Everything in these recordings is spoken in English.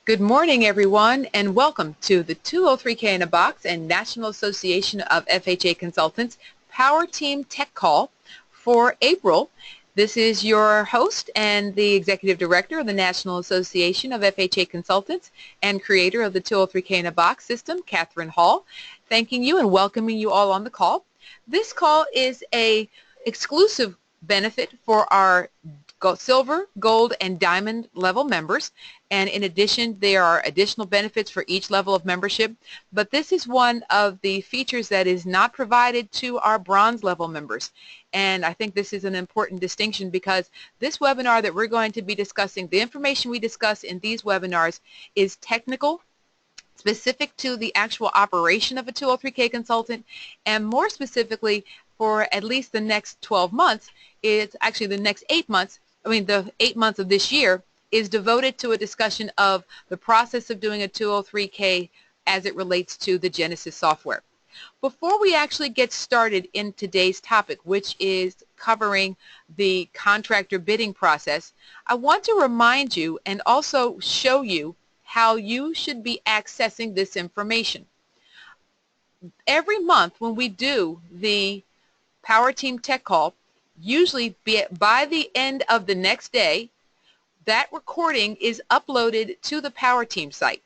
Good morning, everyone, and welcome to the 203K in a Box and National Association of FHA Consultants Power Team Tech Call for April. This is your host and the Executive Director of the National Association of FHA Consultants and creator of the 203K in a Box system, Catherine Hall, thanking you and welcoming you all on the call. This call is a exclusive benefit for our silver, gold, and diamond level members. And in addition, there are additional benefits for each level of membership. But this is one of the features that is not provided to our bronze level members. And I think this is an important distinction because this webinar that we're going to be discussing, the information we discuss in these webinars is technical, specific to the actual operation of a 203K consultant, and more specifically for at least the next 12 months, it's actually the next 8 months, the 8 months of this year is devoted to a discussion of the process of doing a 203K as it relates to the Genesis software. Before we actually get started in today's topic, which is covering the contractor bidding process, I want to remind you and also show you how you should be accessing this information. Every month when we do the Power Team Tech Call, usually by the end of the next day, that recording is uploaded to the Power Team site.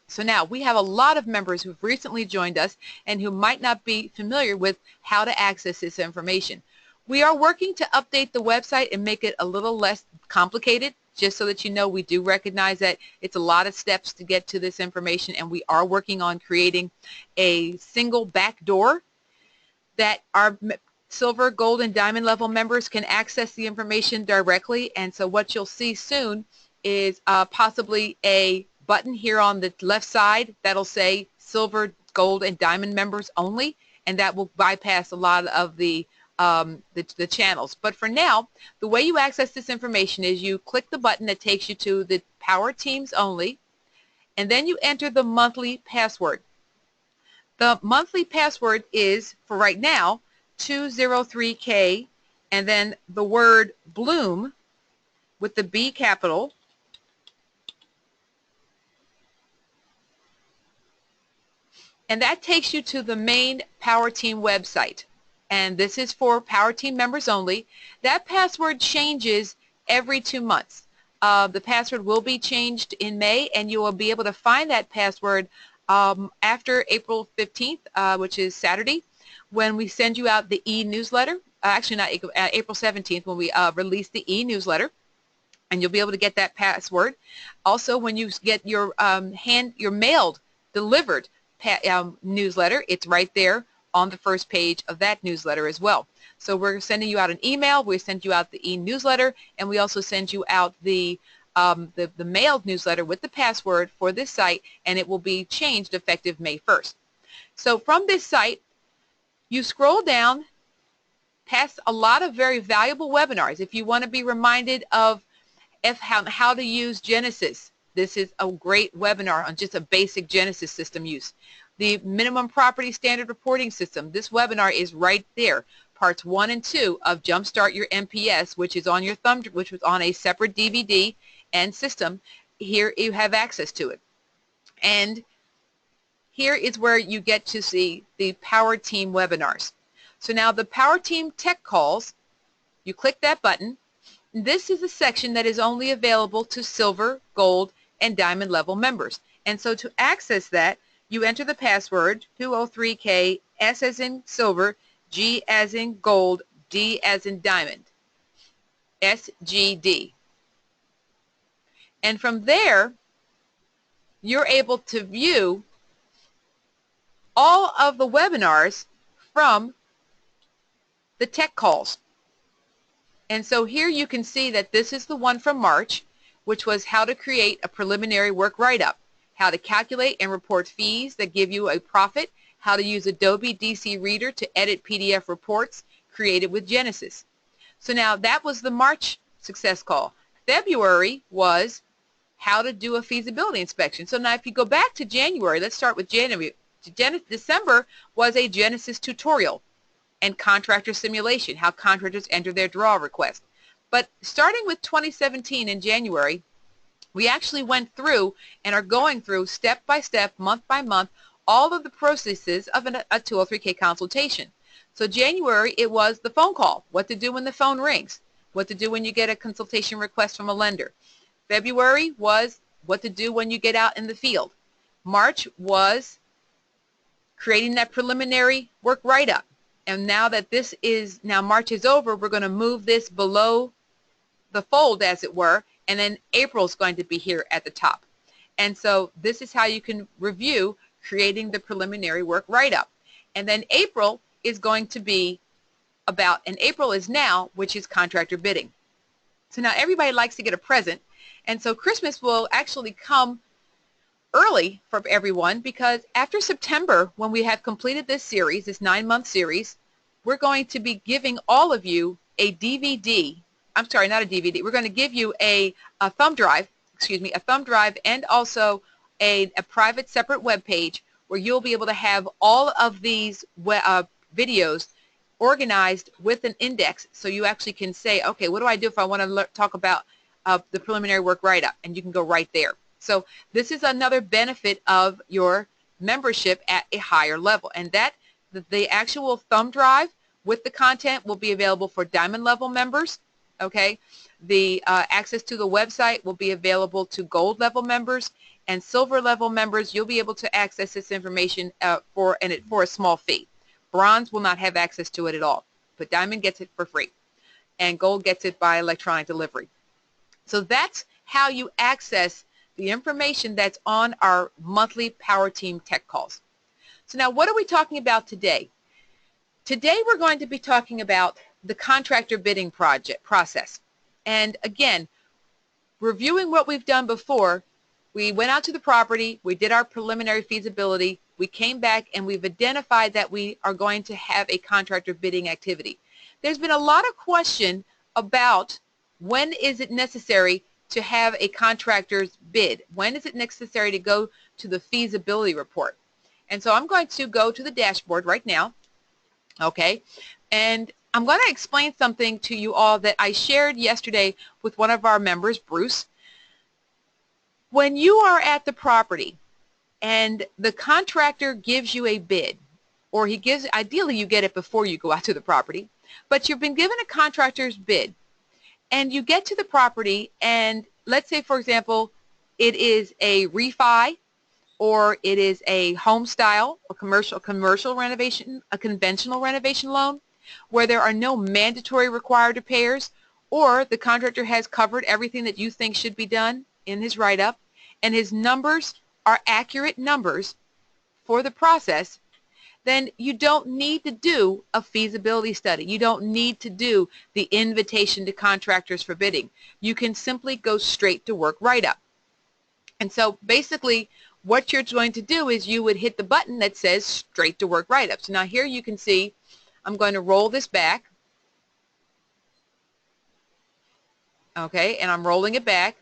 So now we have a lot of members who've recently joined us and who might not be familiar with how to access this information. We are working to update the website and make it a little less complicated, just so that you know we do recognize that it's a lot of steps to get to this information, and we are working on creating a single back door that our silver, gold, and diamond level members can access the information directly. And so what you'll see soon is possibly a button here on the left side that'll say silver, gold, and diamond members only, and that will bypass a lot of the channels. But for now, the way you access this information is you click the button that takes you to the Power Teams only, and then you enter the monthly password. The monthly password is, for right now, 203K, and then the word Bloom with the B capital, and that takes you to the main Power Team website. And this is for Power Team members only. That password changes every 2 months. The password will be changed in May, and you will be able to find that password after April 15th, which is Saturday, when we send you out the e-newsletter. Actually, not April 17th, when we release the e-newsletter, and you'll be able to get that password. Also, when you get your mailed, delivered newsletter, it's right there on the first page of that newsletter as well. So we're sending you out an email, we send you out the e-newsletter, and we also send you out the mailed newsletter with the password for this site, and it will be changed effective May 1st. So from this site, you scroll down past a lot of very valuable webinars. If you want to be reminded of how to use Genesis, this is a great webinar on just a basic Genesis system use. The Minimum Property Standard Reporting System, this webinar is right there. Parts 1 and 2 of Jumpstart Your MPS, which is on your which was on a separate DVD and system. Here you have access to it. And here is where you get to see the Power Team webinars. So now the Power Team Tech Calls, you click that button. This is a section that is only available to silver, gold, and diamond level members. And so to access that, you enter the password 203K, S as in silver, G as in gold, D as in diamond, SGD. And from there, you're able to view all of the webinars from the tech calls. And so here you can see that this is the one from March, which was how to create a preliminary work write-up, how to calculate and report fees that give you a profit, how to use Adobe DC Reader to edit PDF reports created with Genesis. So now that was the March success call. February was how to do a feasibility inspection. So now if you go back to January, let's start with January. December was a Genesis tutorial and contractor simulation, how contractors enter their draw request. But starting with 2017 in January, We actually went through and are going through step by step, month by month, all of the processes of a 203K consultation. So January, it was the phone call, what to do when the phone rings, what to do when you get a consultation request from a lender. February was what to do when you get out in the field. March was creating that preliminary work write-up. And now that March is over, we're going to move this below the fold, as it were, and then April's going to be here at the top. And so this is how you can review creating the preliminary work write-up. And then April is going to be and April is now, which is contractor bidding. So now everybody likes to get a present, and so Christmas will actually come early for everyone, because after September, when we have completed this series, this 9-month series, we're going to be giving all of you a DVD. I'm sorry, not a DVD. We're going to give you a thumb drive, a thumb drive, and also a private separate web page where you'll be able to have all of these videos organized with an index, so you actually can say, okay, what do I do if I want to talk about the preliminary work write-up? And you can go right there. So this is another benefit of your membership at a higher level, and that the actual thumb drive with the content will be available for diamond level members. Okay, the access to the website will be available to gold level members, and silver level members, you'll be able to access this information for a small fee. Bronze will not have access to it at all, but diamond gets it for free, and gold gets it by electronic delivery. So that's how you access the information that's on our monthly Power Team Tech Calls. So now, what are we talking about today? Today we're going to be talking about the contractor bidding process. And again, reviewing what we've done before, we went out to the property, we did our preliminary feasibility, we came back and we've identified that we are going to have a contractor bidding activity. There's been a lot of question about when is it necessary to have a contractor's bid? When is it necessary to go to the feasibility report? And so I'm going to go to the dashboard right now, okay, and I'm going to explain something to you all that I shared yesterday with one of our members, Bruce. When you are at the property and the contractor gives you a bid, or ideally you get it before you go out to the property, but you've been given a contractor's bid, and you get to the property, and let's say, for example, it is a refi, or it is a home style, a commercial renovation, a conventional renovation loan, where there are no mandatory required repairs, or the contractor has covered everything that you think should be done in his write-up, and his numbers are accurate numbers for the process, then you don't need to do a feasibility study. You don't need to do the invitation to contractors for bidding. You can simply go straight to work write-up. And so basically what you're going to do is you would hit the button that says straight to work write-up. So now here you can see I'm going to roll this back. Okay, and I'm rolling it back.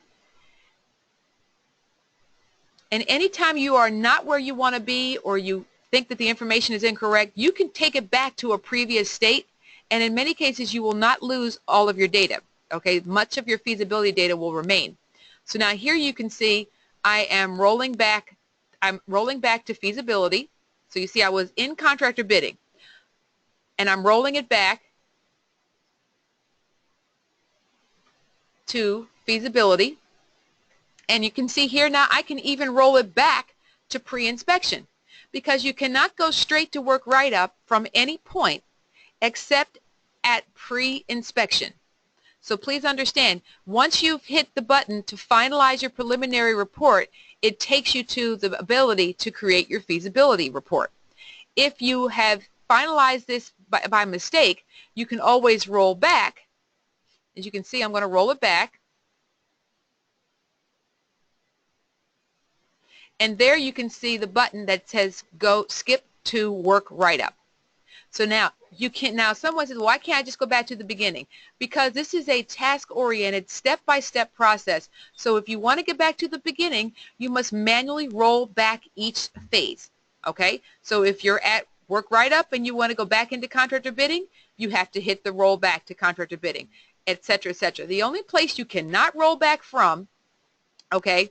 And anytime you are not where you want to be, or you think that the information is incorrect, you can take it back to a previous state, and in many cases you will not lose all of your data. Okay, much of your feasibility data will remain. So now here you can see I am rolling back. I'm rolling back to feasibility. So you see I was in contractor bidding, and I'm rolling it back to feasibility. And you can see here now I can even roll it back to pre-inspection, because you cannot go straight to work write-up from any point except at pre-inspection. So please understand, once you've hit the button to finalize your preliminary report, it takes you to the ability to create your feasibility report. If you have finalized this by mistake, you can always roll back. As you can see, I'm going to roll it back. And there you can see the button that says go skip to work write-up. So now you can, someone says, well, why can't I just go back to the beginning? Because this is a task-oriented, step-by-step process. So if you want to get back to the beginning, you must manually roll back each phase. Okay? So if you're at work write-up and you want to go back into contractor bidding, you have to hit the roll back to contractor bidding, etc., etc. The only place you cannot roll back from okay,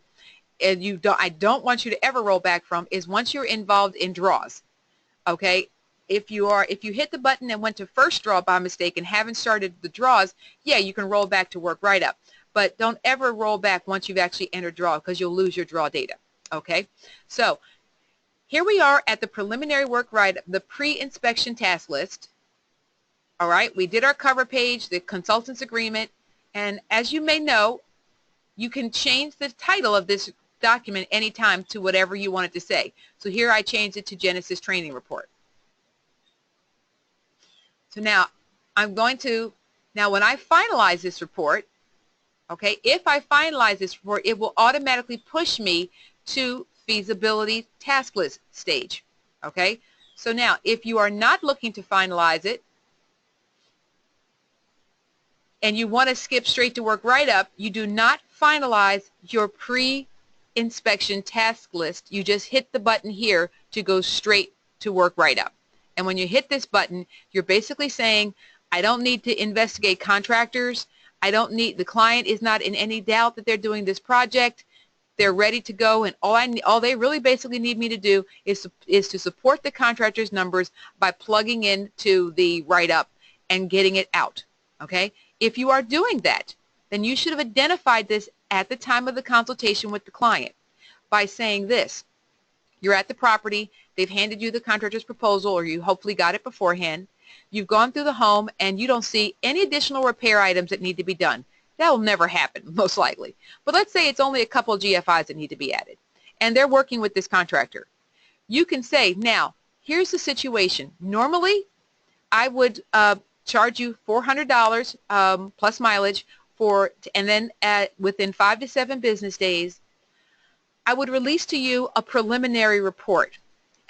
and I don't want you to ever roll back from is once you're involved in draws, okay? If you hit the button and went to first draw by mistake and haven't started the draws, yeah, you can roll back to work right up. But don't ever roll back once you've actually entered draw, because you'll lose your draw data, okay? So here we are at the preliminary work write-up, the pre-inspection task list. All right, we did our cover page, the consultant's agreement, and as you may know, you can change the title of this document anytime to whatever you want it to say. So here I changed it to Genesis Training Report. So now I'm going to, now when I finalize this report, okay, if I finalize this report, it will automatically push me to feasibility task list stage, okay? So now if you are not looking to finalize it and you want to skip straight to work write-up, you do not finalize your pre-inspection task list. You just hit the button here to go straight to work write-up. And when you hit this button, you're basically saying, I don't need to investigate contractors. I don't need, the client is not in any doubt that they're doing this project. They're ready to go, and all they really basically need me to do is to support the contractor's numbers by plugging into the write-up and getting it out, okay? If you are doing that, then you should have identified this at the time of the consultation with the client by saying this. You're at the property, they've handed you the contractor's proposal, or you hopefully got it beforehand. You've gone through the home and you don't see any additional repair items that need to be done. That will never happen, most likely. But let's say it's only a couple of GFIs that need to be added, and they're working with this contractor. You can say, now, here's the situation. Normally, I would charge you $400 plus mileage and then within 5 to 7 business days, I would release to you a preliminary report.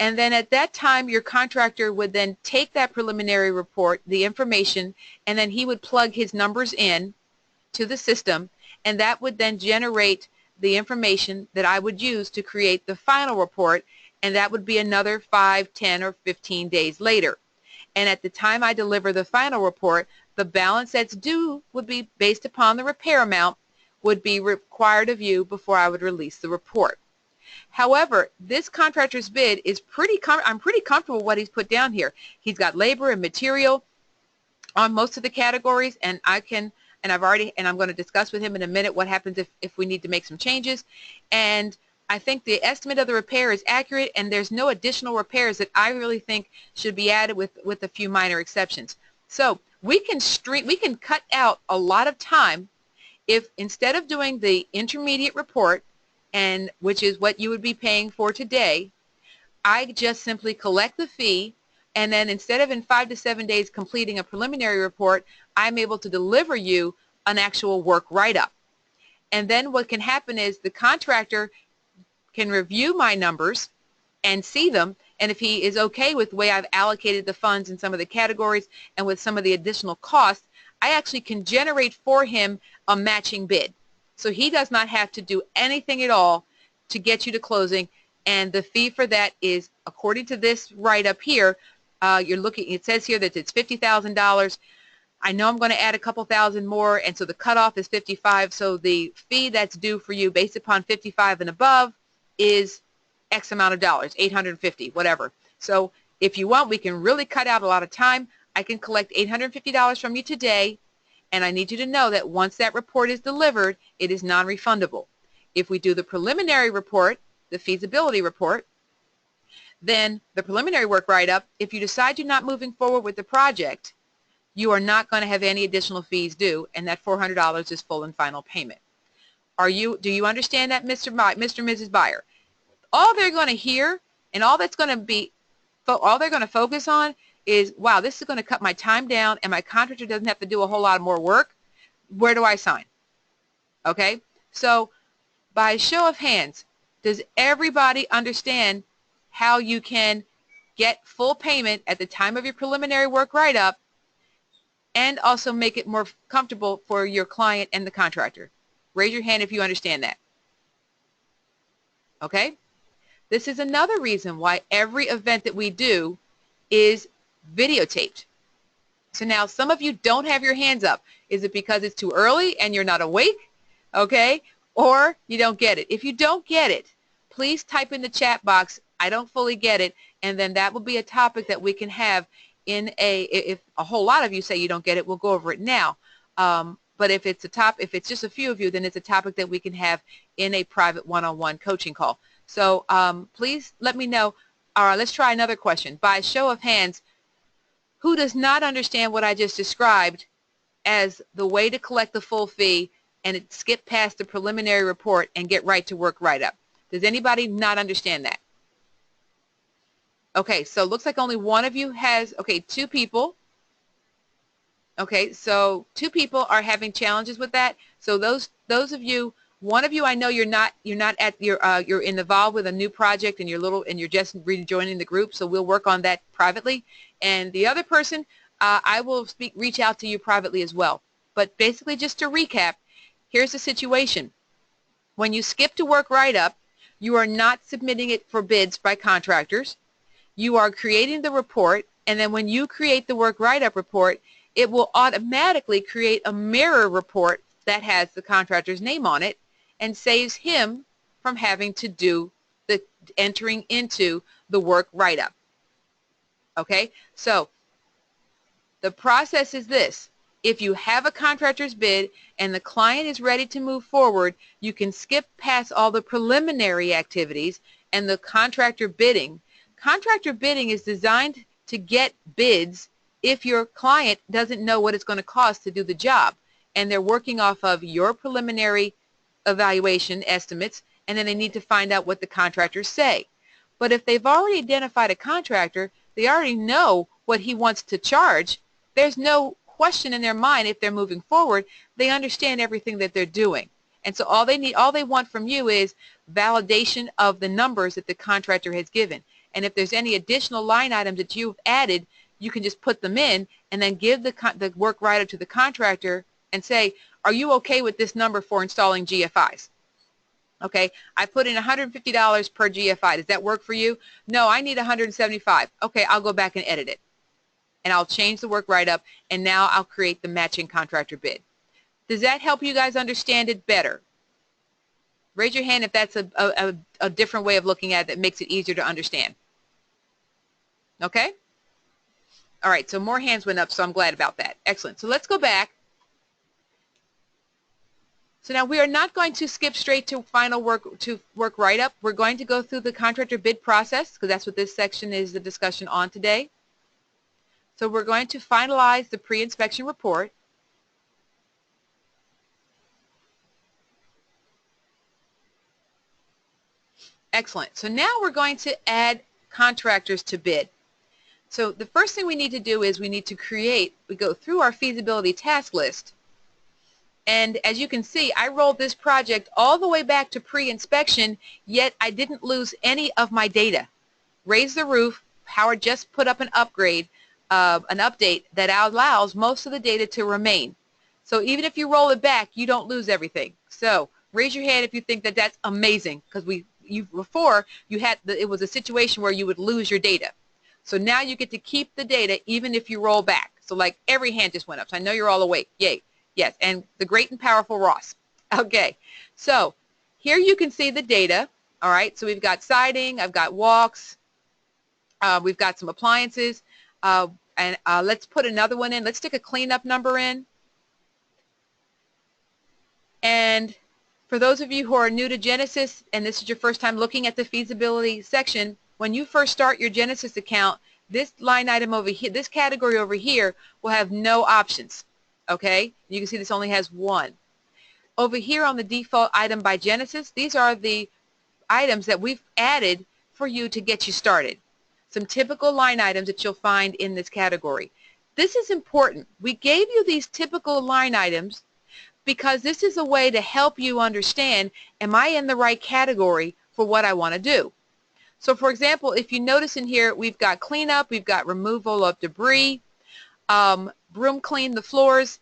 And then at that time, your contractor would then take that preliminary report, the information, and then he would plug his numbers in to the system, and that would then generate the information that I would use to create the final report, and that would be another 5, 10, or 15 days later. And at the time I deliver the final report, the balance that's due would be based upon the repair amount would be required of you before I would release the report. However, this contractor's bid is I'm pretty comfortable with what he's put down here. He's got labor and material on most of the categories, and I'm going to discuss with him in a minute what happens if we need to make some changes. And I think the estimate of the repair is accurate, and there's no additional repairs that I really think should be added with a few minor exceptions. So we can cut out a lot of time if instead of doing the intermediate report, and which is what you would be paying for today, I just simply collect the fee, and then instead of in 5 to 7 days completing a preliminary report, I'm able to deliver you an actual work write-up. And then what can happen is the contractor can review my numbers and see them, and if he is okay with the way I've allocated the funds in some of the categories and with some of the additional costs, I actually can generate for him a matching bid. So he does not have to do anything at all to get you to closing, and the fee for that is, according to this write-up here, it says here that it's $50,000. I know I'm going to add a couple thousand more, and so the cutoff is 55, so the fee that's due for you based upon 55 and above is X amount of dollars, 850, whatever. So if you want, we can really cut out a lot of time. I can collect $850 from you today, and I need you to know that once that report is delivered, it is non-refundable. If we do the preliminary report, the feasibility report, then the preliminary work write-up, if you decide you're not moving forward with the project, you are not going to have any additional fees due, and that $400 is full and final payment. Do you understand that, Mr. and Mrs. Buyer? All they're going to hear and all they're going to focus on is, wow, this is going to cut my time down and my contractor doesn't have to do a whole lot more work. Where do I sign? Okay? So by show of hands, does everybody understand how you can get full payment at the time of your preliminary work write-up and also make it more comfortable for your client and the contractor? Raise your hand if you understand that. Okay? This is another reason why every event that we do is videotaped. So now some of you don't have your hands up. Is it because it's too early and you're not awake? Okay? or you don't get it. If you don't get it, please type in the chat box, I don't fully get it, and then that will be a topic that we can have in if a whole lot of you say you don't get it, we'll go over it now. But if it's just a few of you, then it's a topic that we can have in a private one-on-one coaching call. So please let me know. All right, let's try another question. By a show of hands, who does not understand what I just described as the way to collect the full fee and skip past the preliminary report and get right to work write-up? Does anybody not understand that? Okay, so it looks like only one of you has, okay, 2 people. Okay, so 2 people are having challenges with that. So those of you, one of you, I know you're not you're involved with a new project and you're just rejoining the group. So we'll work on that privately. And the other person, I will reach out to you privately as well. But basically, just to recap, here's the situation. When you skip to work write-up, you are not submitting it for bids by contractors. You are creating the report, and then when you create the work write-up report, it will automatically create a mirror report that has the contractor's name on it and saves him from having to do the entering into the work write-up. Okay, so the process is this. If you have a contractor's bid and the client is ready to move forward, you can skip past all the preliminary activities and the contractor bidding. Contractor bidding is designed to get bids if your client doesn't know what it's going to cost to do the job, and they're working off of your preliminary evaluation estimates, and then they need to find out what the contractors say. But if they've already identified a contractor, they already know what he wants to charge. There's no question in their mind if they're moving forward. They understand everything that they're doing. And so all they want from you is validation of the numbers that the contractor has given. And if there's any additional line items that you've added, you can just put them in and then give the work write-up to the contractor and say, are you okay with this number for installing GFIs? Okay, I put in $150 per GFI. Does that work for you? No, I need $175. Okay, I'll go back and edit it. And I'll change the work write-up, and now I'll create the matching contractor bid. Does that help you guys understand it better? Raise your hand if that's a different way of looking at it that makes it easier to understand. Okay? All right, so more hands went up, so I'm glad about that. Excellent. So let's go back. So now we are not going to skip straight to work write-up. We're going to go through the contractor bid process, because that's what this section is the discussion on today. So we're going to finalize the pre-inspection report. Excellent. So now we're going to add contractors to bid. So the first thing we need to do is we go through our feasibility task list. And as you can see, I rolled this project all the way back to pre-inspection, yet I didn't lose any of my data. Raise the Roof, Howard just put up an update that allows most of the data to remain. So even if you roll it back, you don't lose everything. So raise your hand if you think that that's amazing, because before it was a situation where you would lose your data. So now you get to keep the data even if you roll back. So like every hand just went up. So I know you're all awake. Yay. Yes, and the great and powerful Ross. Okay, so here you can see the data. All right, so we've got siding, I've got walks, we've got some appliances, and let's put another one in. Let's stick a cleanup number in. And for those of you who are new to Genesis, and this is your first time looking at the feasibility section, when you first start your Genesis account, this line item over here, this category over here, will have no options. Okay, you can see this only has one. Over here on the default item by Genesis, these are the items that we've added for you to get you started. Some typical line items that you'll find in this category. This is important. We gave you these typical line items because this is a way to help you understand, am I in the right category for what I want to do? So for example, if you notice in here, we've got cleanup, we've got removal of debris, broom clean the floors.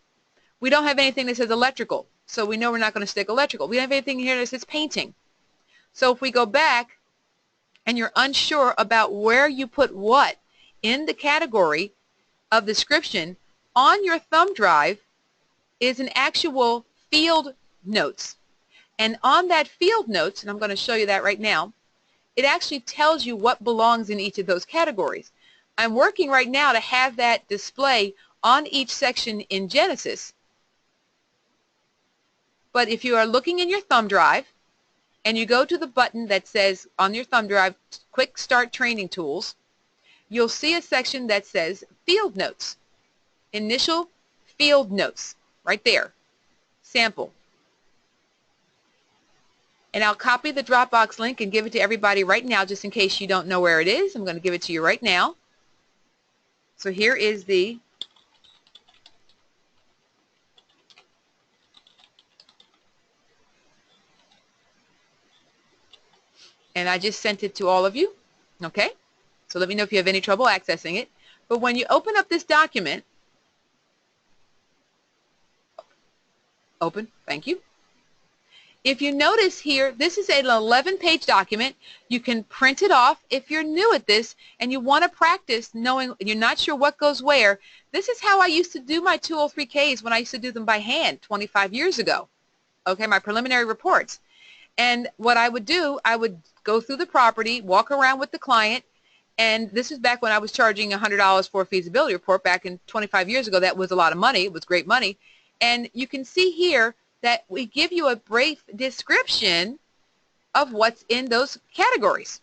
We don't have anything that says electrical, so we know we're not going to stick electrical. We don't have anything here that says painting. So if we go back and you're unsure about where you put what in the category of description, on your thumb drive is an actual field notes. And on that field notes, and I'm going to show you that right now, it actually tells you what belongs in each of those categories. I'm working right now to have that display on each section in Genesis. But if you are looking in your thumb drive and you go to the button that says on your thumb drive, Quick Start Training Tools, you'll see a section that says Field Notes. Initial Field Notes, right there. Sample. And I'll copy the Dropbox link and give it to everybody right now just in case you don't know where it is. I'm going to give it to you right now. So here is the and I just sent it to all of you. Okay? So let me know if you have any trouble accessing it. But when you open up this document, open, thank you. If you notice here, this is an 11-page document. You can print it off if you're new at this and you want to practice knowing you're not sure what goes where. This is how I used to do my 203Ks when I used to do them by hand 25 years ago. Okay, my preliminary reports. And what I would do, I would go through the property, walk around with the client, and this is back when I was charging $100 for a feasibility report back in 25 years ago. That was a lot of money. It was great money. And you can see here that we give you a brief description of what's in those categories.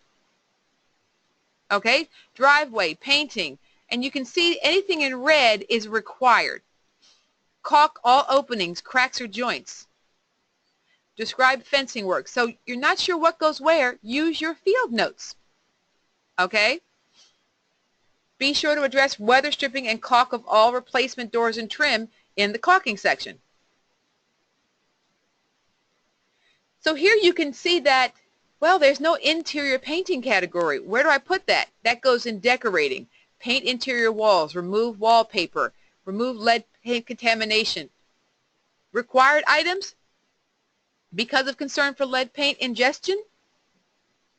Okay, driveway, painting, and you can see anything in red is required. Caulk all openings, cracks, or joints. Describe fencing work. So you're not sure what goes where, use your field notes. Okay? Be sure to address weather stripping and caulk of all replacement doors and trim in the caulking section. So here you can see that, well, there's no interior painting category. Where do I put that? That goes in decorating. Paint interior walls, remove wallpaper, remove lead paint contamination. Required items, because of concern for lead paint ingestion,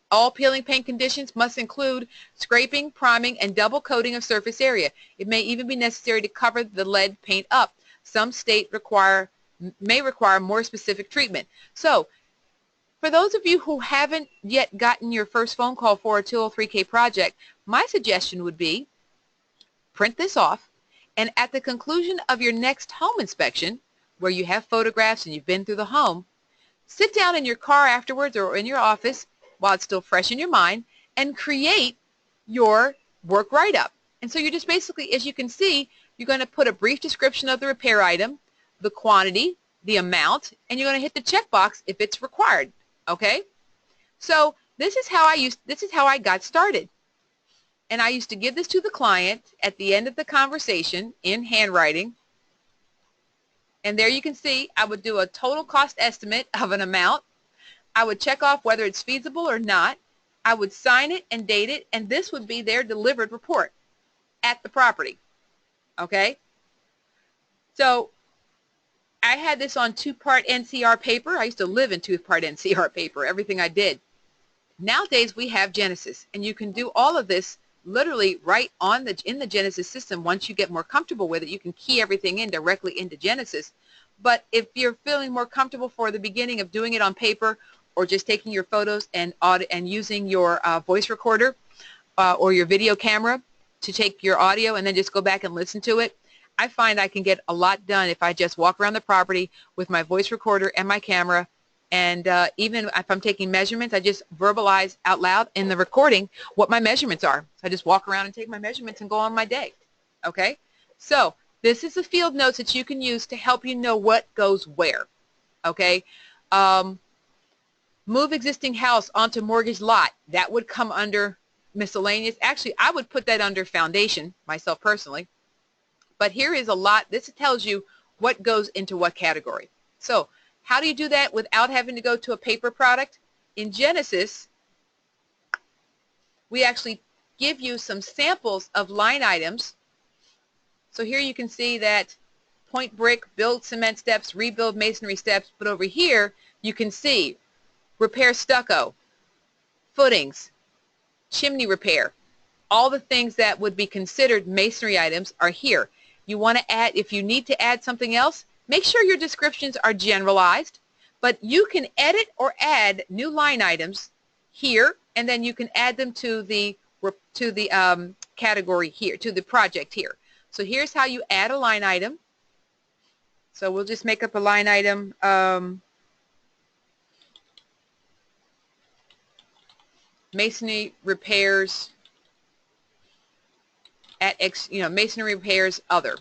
all peeling paint conditions must include scraping, priming, and double coating of surface area. It may even be necessary to cover the lead paint up. Some states may require more specific treatment. So, for those of you who haven't yet gotten your first phone call for a 203K project, my suggestion would be print this off, and at the conclusion of your next home inspection, where you have photographs and you've been through the home, sit down in your car afterwards or in your office while it's still fresh in your mind and create your work write-up. And so you're just basically, as you can see, you're going to put a brief description of the repair item, the quantity, the amount, and you're going to hit the checkbox if it's required. Okay? So this is how I got started. And I used to give this to the client at the end of the conversation in handwriting. And there you can see I would do a total cost estimate of an amount. I would check off whether it's feasible or not. I would sign it and date it, and this would be their delivered report at the property. Okay? So I had this on 2-part NCR paper. I used to live in 2-part NCR paper, everything I did. Nowadays we have Genesis, and you can do all of this literally right in the Genesis system. Once you get more comfortable with it, you can key everything in directly into Genesis. But if you're feeling more comfortable for the beginning of doing it on paper or just taking your photos and using your voice recorder or your video camera to take your audio and then just go back and listen to it, I find I can get a lot done if I just walk around the property with my voice recorder and my camera. And even if I'm taking measurements, I just verbalize out loud in the recording what my measurements are. I just walk around and take my measurements and go on my day. Okay? So this is the field notes that you can use to help you know what goes where. Okay? Move existing house onto mortgage lot. That would come under miscellaneous. Actually, I would put that under foundation, myself personally. But here is a lot. This tells you what goes into what category. So how do you do that without having to go to a paper product? In Genesis, we actually give you some samples of line items. So here you can see that point brick, build cement steps, rebuild masonry steps. But over here, you can see repair stucco, footings, chimney repair. All the things that would be considered masonry items are here. You want to add, if you need to add something else, make sure your descriptions are generalized. But you can edit or add new line items here, and then you can add them to the category here, to the project here. So here's how you add a line item. So we'll just make up a line item. Masonry repairs at masonry repairs other.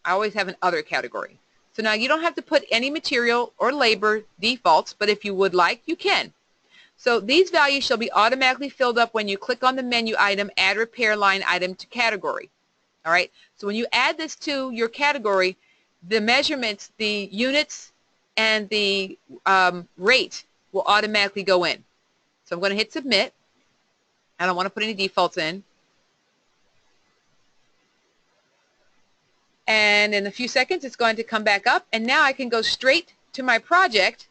I always have an other category. So now you don't have to put any material or labor defaults, but if you would like, you can. So these values shall be automatically filled up when you click on the menu item, add repair line item to category. All right. So when you add this to your category, the measurements, the units, and the rate will automatically go in. So I'm going to hit submit. I don't want to put any defaults in. And in a few seconds, it's going to come back up. And now I can go straight to my project,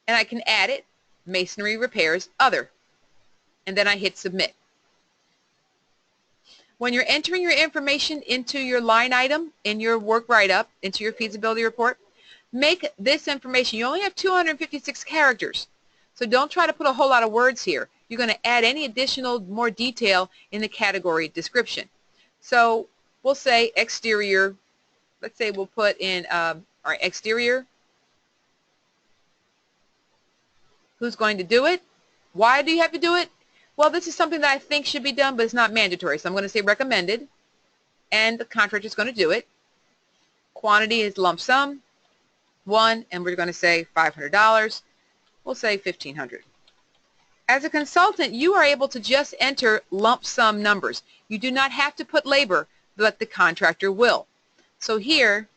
and I can add it, masonry repairs other. And then I hit submit. When you're entering your information into your line item, in your work write-up, into your feasibility report, make this information, you only have 256 characters. So don't try to put a whole lot of words here. You're going to add any additional, more detail in the category description. So we'll say exterior. Let's say we'll put in our exterior. Who's going to do it? Why do you have to do it? Well, this is something that I think should be done, but it's not mandatory. So I'm going to say recommended, and the contractor is going to do it. Quantity is lump sum, 1, and we're going to say $500. We'll say $1,500. As a consultant, you are able to just enter lump sum numbers. You do not have to put labor, but the contractor will. So here,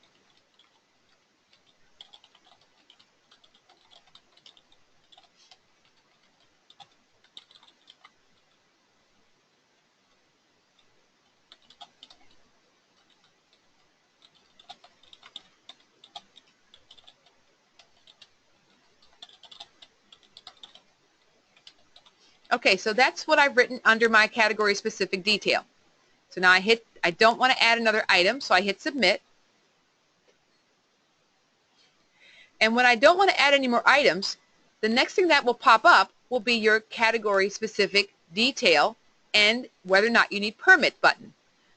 okay, so that's what I've written under my category specific detail. So now I don't want to add another item, so I hit submit. And when I don't want to add any more items, the next thing that will pop up will be your category specific detail and whether or not you need permit button.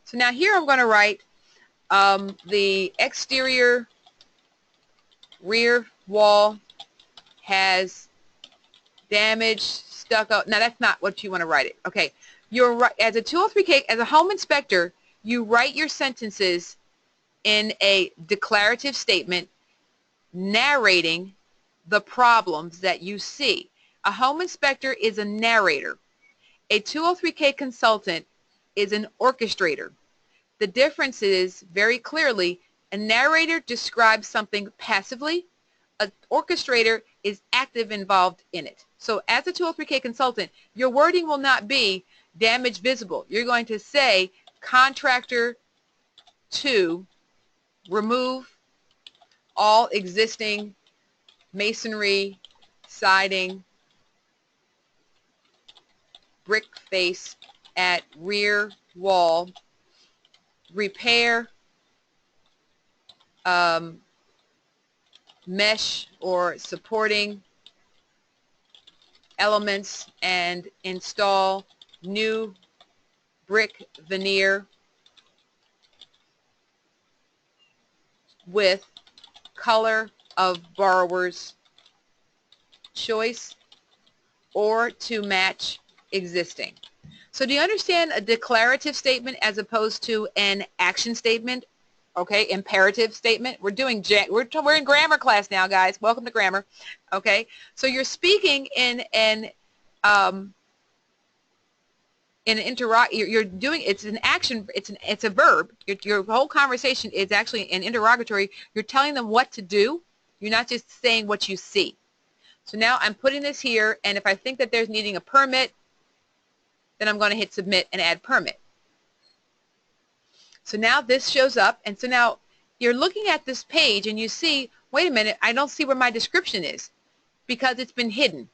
So now here I'm going to write the exterior rear wall has damaged stucco. Now that's not what you want to write it. Okay, as a 203K, as a home inspector, you write your sentences in a declarative statement narrating the problems that you see. A home inspector is a narrator. A 203K consultant is an orchestrator. The difference is, very clearly, a narrator describes something passively. An orchestrator is active, involved in it. So as a 203K consultant, your wording will not be damage visible. You're going to say contractor to remove all existing masonry, siding, brick face at rear wall, repair mesh or supporting elements, and install new brick veneer with color of borrower's choice or to match existing. So do you understand a declarative statement as opposed to an action statement? Okay, imperative statement. We're in grammar class now, guys. Welcome to grammar. Okay, so you're speaking in an you're doing, it's an action, it's a verb. Your whole conversation is actually an interrogatory. You're telling them what to do. You're not just saying what you see. So now I'm putting this here, and if I think that there's needing a permit, then I'm going to hit submit and add permit. So now this shows up, and so now you're looking at this page and you see, wait a minute, I don't see where my description is because it's been hidden.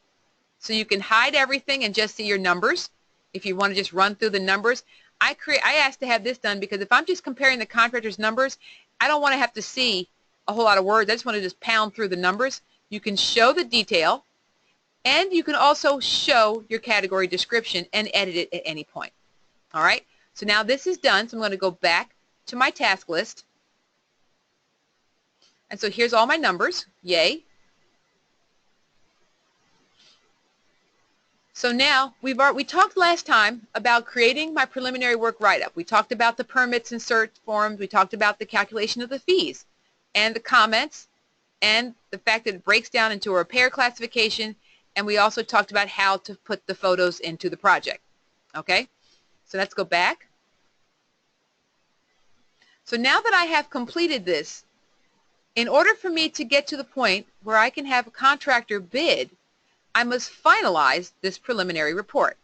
So you can hide everything and just see your numbers. If you want to just run through the numbers, I asked to have this done because if I'm just comparing the contractor's numbers, I don't want to have to see a whole lot of words. I just want to just pound through the numbers. You can show the detail, and you can also show your category description and edit it at any point. All right, so now this is done, so I'm going to go back to my task list. And so here's all my numbers. Yay. So now we talked last time about creating my preliminary work write-up. We talked about the permits and cert forms. We talked about the calculation of the fees and the comments and the fact that it breaks down into a repair classification, and we also talked about how to put the photos into the project. Okay, so let's go back. So now that I have completed this, in order for me to get to the point where I can have a contractor bid, I must finalize this preliminary report.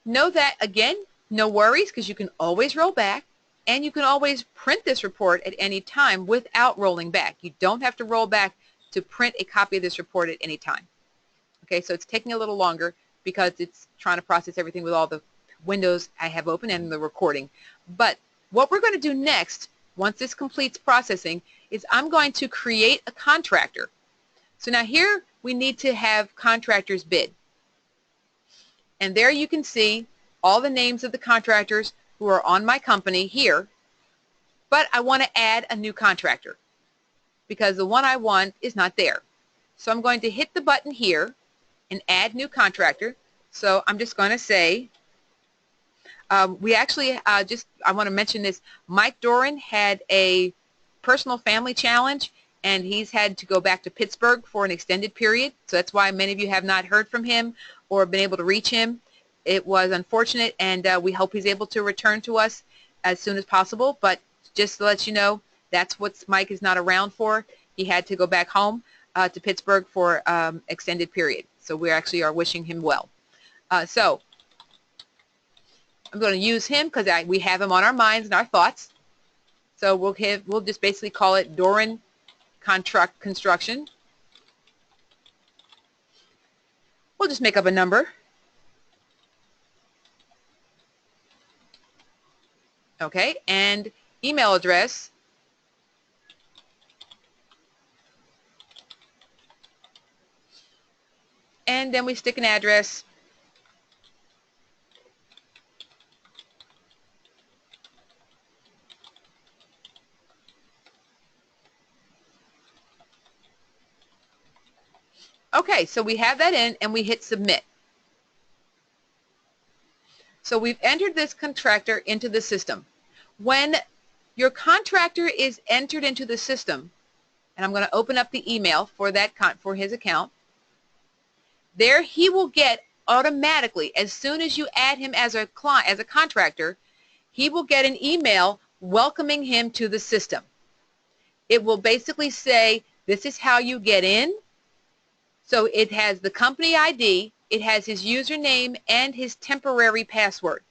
Know that, again, no worries, because you can always roll back, and you can always print this report at any time without rolling back. You don't have to roll back to print a copy of this report at any time. Okay, so it's taking a little longer because it's trying to process everything with all the windows I have open and the recording. But what we're going to do next, once this completes processing, is I'm going to create a contractor. So now here we need to have contractors bid. And there you can see all the names of the contractors who are on my company here. But I want to add a new contractor because the one I want is not there. So I'm going to hit the button here and add new contractor. So I'm just going to say, we actually I want to mention this. Mike Doran had a personal family challenge, and he's had to go back to Pittsburgh for an extended period. So that's why many of you have not heard from him or been able to reach him. It was unfortunate, and we hope he's able to return to us as soon as possible. But just to let you know, that's what Mike is not around for. He had to go back home to Pittsburgh for extended period. So we actually are wishing him well. So I'm going to use him because we have him on our minds and our thoughts. So we'll just basically call it Doran Construction. We'll just make up a number. Okay, and email address. And then we stick an address. Okay, so we have that in, and we hit submit. So we've entered this contractor into the system. When your contractor is entered into the system, and I'm going to open up the email for that for his account, there he will get automatically, as soon as you add him as a client, as a contractor, he will get an email welcoming him to the system. It will basically say, this is how you get in. So it has the company ID, it has his username, and his temporary password.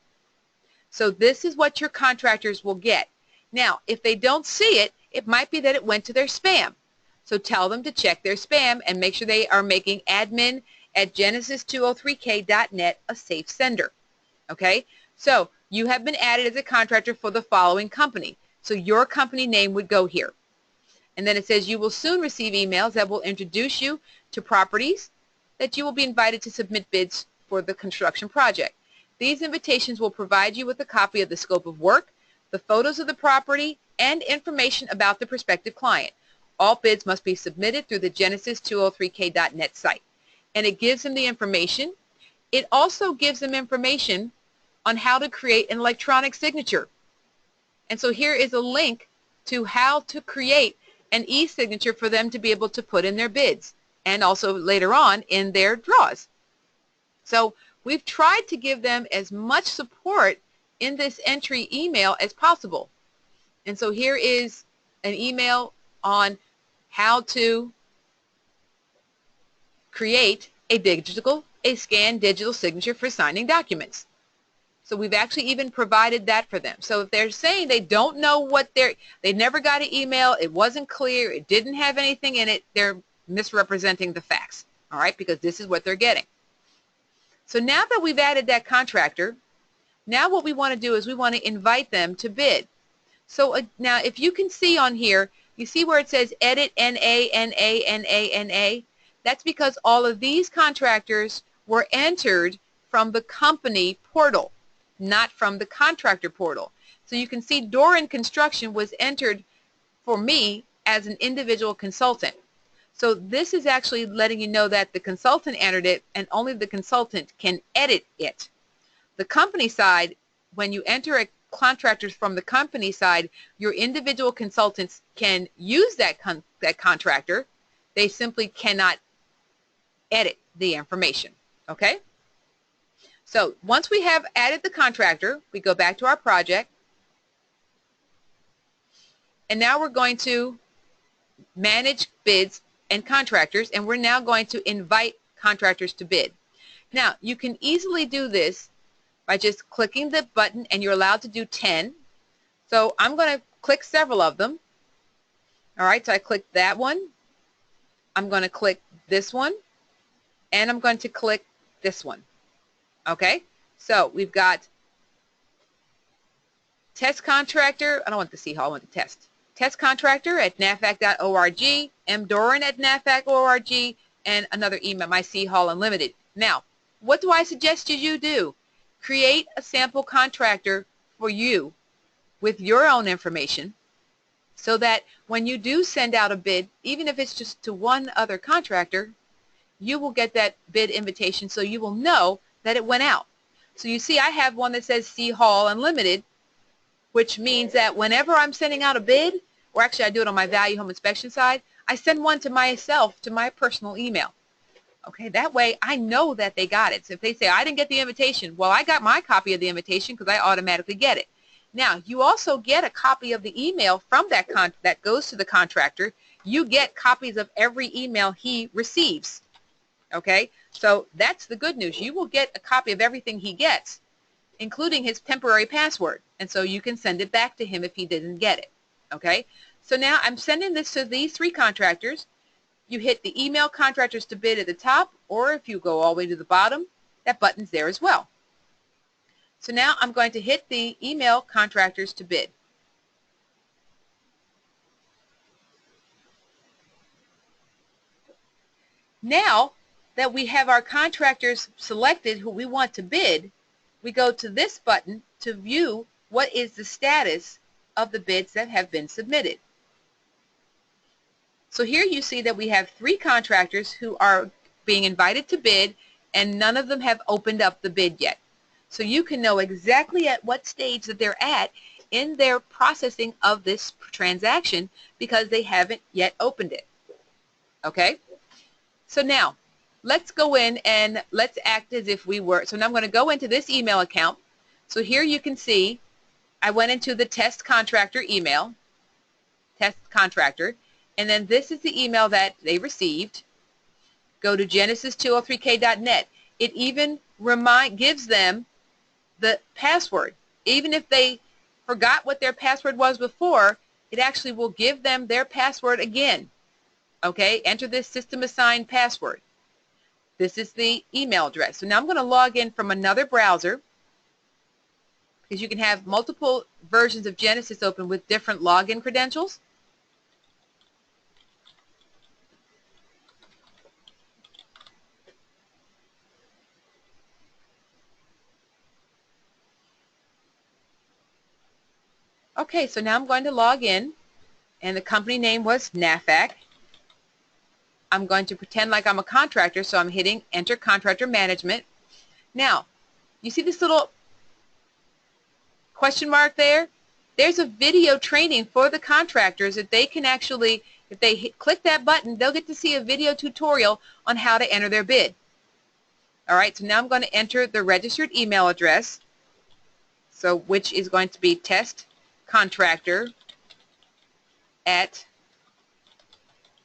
So this is what your contractors will get. Now, if they don't see it, it might be that it went to their spam. So tell them to check their spam and make sure they are making admin@genesis203k.net a safe sender. Okay? So you have been added as a contractor for the following company. So your company name would go here. And then it says you will soon receive emails that will introduce you to properties that you will be invited to submit bids for the construction project. These invitations will provide you with a copy of the scope of work, the photos of the property, and information about the prospective client. All bids must be submitted through the Genesis203k.net site. And it gives them the information. It also gives them information on how to create an electronic signature. And so here is a link to how to create an e-signature for them to be able to put in their bids and also later on in their draws. So we've tried to give them as much support in this entry email as possible. And so here is an email on how to create a scanned digital signature for signing documents. So we've actually even provided that for them. So if they're saying they don't know what they never got an email, it wasn't clear, it didn't have anything in it, they're misrepresenting the facts, all right, because this is what they're getting. So now that we've added that contractor, now what we want to do is we want to invite them to bid. So now if you can see on here, you see where it says edit NA, NA, NA, NA? That's because all of these contractors were entered from the company portal, not from the contractor portal. So you can see Doran Construction was entered for me as an individual consultant. So this is actually letting you know that the consultant entered it and only the consultant can edit it. The company side, when you enter a contractors from the company side, your individual consultants can use that contractor. They simply cannot edit the information. Okay? So once we have added the contractor, we go back to our project. And now we're going to manage bids and contractors, and we're now going to invite contractors to bid. Now, you can easily do this by just clicking the button, and you're allowed to do 10. So I'm going to click several of them. All right, so I click that one. I'm going to click this one, and I'm going to click this one. Okay, so we've got test contractor. I don't want the C Hall, I want the test. Test contractor at NAFAC.org, M. Doran at NAFAC.org, and another email, my C Hall Unlimited. Now, what do I suggest you do? Create a sample contractor for you with your own information so that when you do send out a bid, even if it's just to one other contractor, you will get that bid invitation so you will know that it went out. So you see I have one that says C Hall Unlimited, which means that whenever I'm sending out a bid, or actually I do it on my Value Home Inspection side, I send one to myself, to my personal email. Okay, that way I know that they got it. So if they say, I didn't get the invitation, well, I got my copy of the invitation because I automatically get it. Now, you also get a copy of the email from that goes to the contractor. You get copies of every email he receives. Okay, so that's the good news. You will get a copy of everything he gets, including his temporary password. And so you can send it back to him if he didn't get it. Okay, so now I'm sending this to these 3 contractors. You hit the email contractors to bid at the top, or if you go all the way to the bottom, that button's there as well. So now I'm going to hit the email contractors to bid. Now that we have our contractors selected who we want to bid, we go to this button to view what is the status of the bids that have been submitted. So here you see that we have 3 contractors who are being invited to bid, and none of them have opened up the bid yet. So you can know exactly at what stage that they're at in their processing of this transaction because they haven't yet opened it. Okay? So now, let's go in and let's act as if we were. So now I'm going to go into this email account. So here you can see I went into the test contractor email, test contractor, and then this is the email that they received. Go to genesis203k.net. It even gives them the password. Even if they forgot what their password was before, it actually will give them their password again. Okay, enter this system assigned password. This is the email address. So now I'm going to log in from another browser, because you can have multiple versions of Genesis open with different login credentials. Okay, so now I'm going to log in, and the company name was NAFAC. I'm going to pretend like I'm a contractor, so I'm hitting Enter Contractor Management. Now, you see this little question mark there? There's a video training for the contractors that they can actually, if they click that button, they'll get to see a video tutorial on how to enter their bid. All right, so now I'm going to enter the registered email address, so which is going to be testcontractor at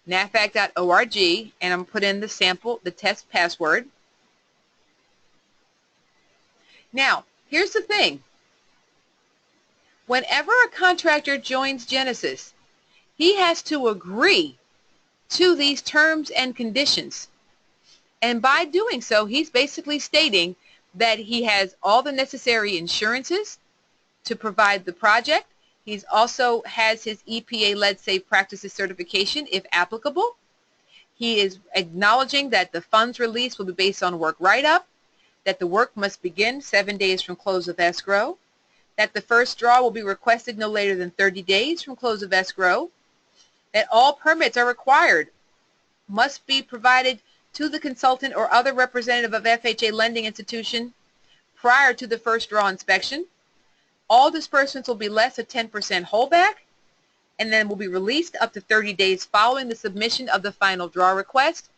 nafac.org, and I'm going to put in the sample, the test password. Now, here's the thing. Whenever a contractor joins Genesis, he has to agree to these terms and conditions. And by doing so, he's basically stating that he has all the necessary insurances to provide the project. He's also has his EPA-led Safe Practices certification, if applicable. He is acknowledging that the funds released will be based on work write-up, that the work must begin 7 days from close of escrow, that the first draw will be requested no later than 30 days from close of escrow, that all permits are required, must be provided to the consultant or other representative of FHA lending institution prior to the first draw inspection. All disbursements will be less than 10% holdback, and then will be released up to 30 days following the submission of the final draw request,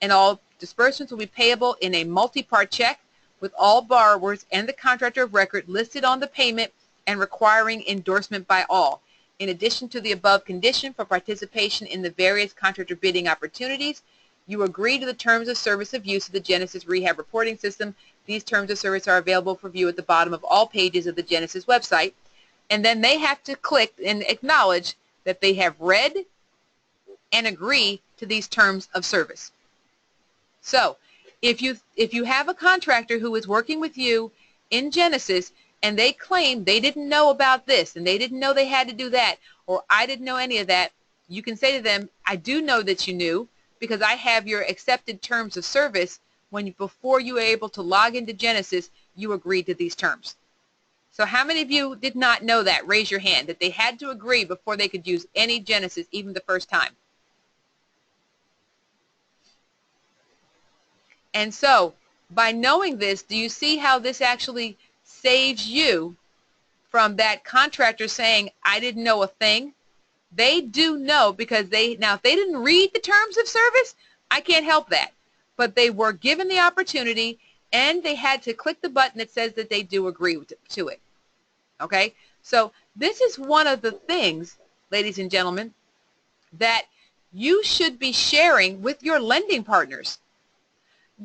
and all disbursements will be payable in a multi-part check with all borrowers and the contractor of record listed on the payment and requiring endorsement by all. In addition to the above condition for participation in the various contractor bidding opportunities, you agree to the terms of service of use of the Genesis Rehab Reporting System. These terms of service are available for view at the bottom of all pages of the Genesis website. And then they have to click and acknowledge that they have read and agree to these terms of service. So if you have a contractor who is working with you in Genesis and they claim they didn't know about this and they didn't know they had to do that, or I didn't know any of that, you can say to them, I do know that you knew because I have your accepted terms of service. Before you were able to log into Genesis, you agreed to these terms. So how many of you did not know that? Raise your hand, that they had to agree before they could use any Genesis, even the first time. And so by knowing this, do you see how this actually saves you from that contractor saying, I didn't know a thing? They do know, because now if they didn't read the terms of service, I can't help that. But they were given the opportunity and they had to click the button that says that they do agree to it. Okay? So this is one of the things, ladies and gentlemen, that you should be sharing with your lending partners.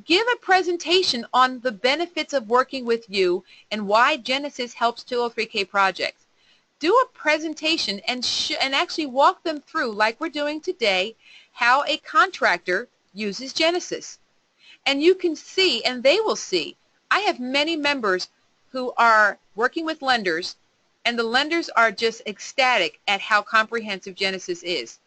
Give a presentation on the benefits of working with you and why Genesis helps 203K projects. Do a presentation and actually walk them through, like we're doing today, how a contractor uses Genesis. And you can see, and they will see. I have many members who are working with lenders, and the lenders are just ecstatic at how comprehensive Genesis is.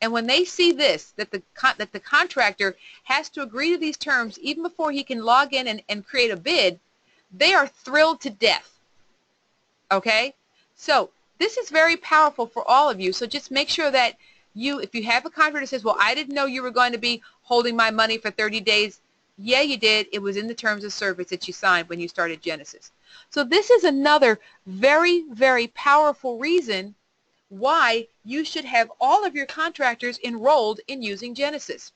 And when they see this, that the contractor has to agree to these terms even before he can log in and create a bid, they are thrilled to death. Okay? So this is very powerful for all of you. So just make sure that if you have a contractor that says, well, I didn't know you were going to be holding my money for 30 days. Yeah, you did. It was in the terms of service that you signed when you started Genesis. So this is another very, very powerful reason why you should have all of your contractors enrolled in using Genesis.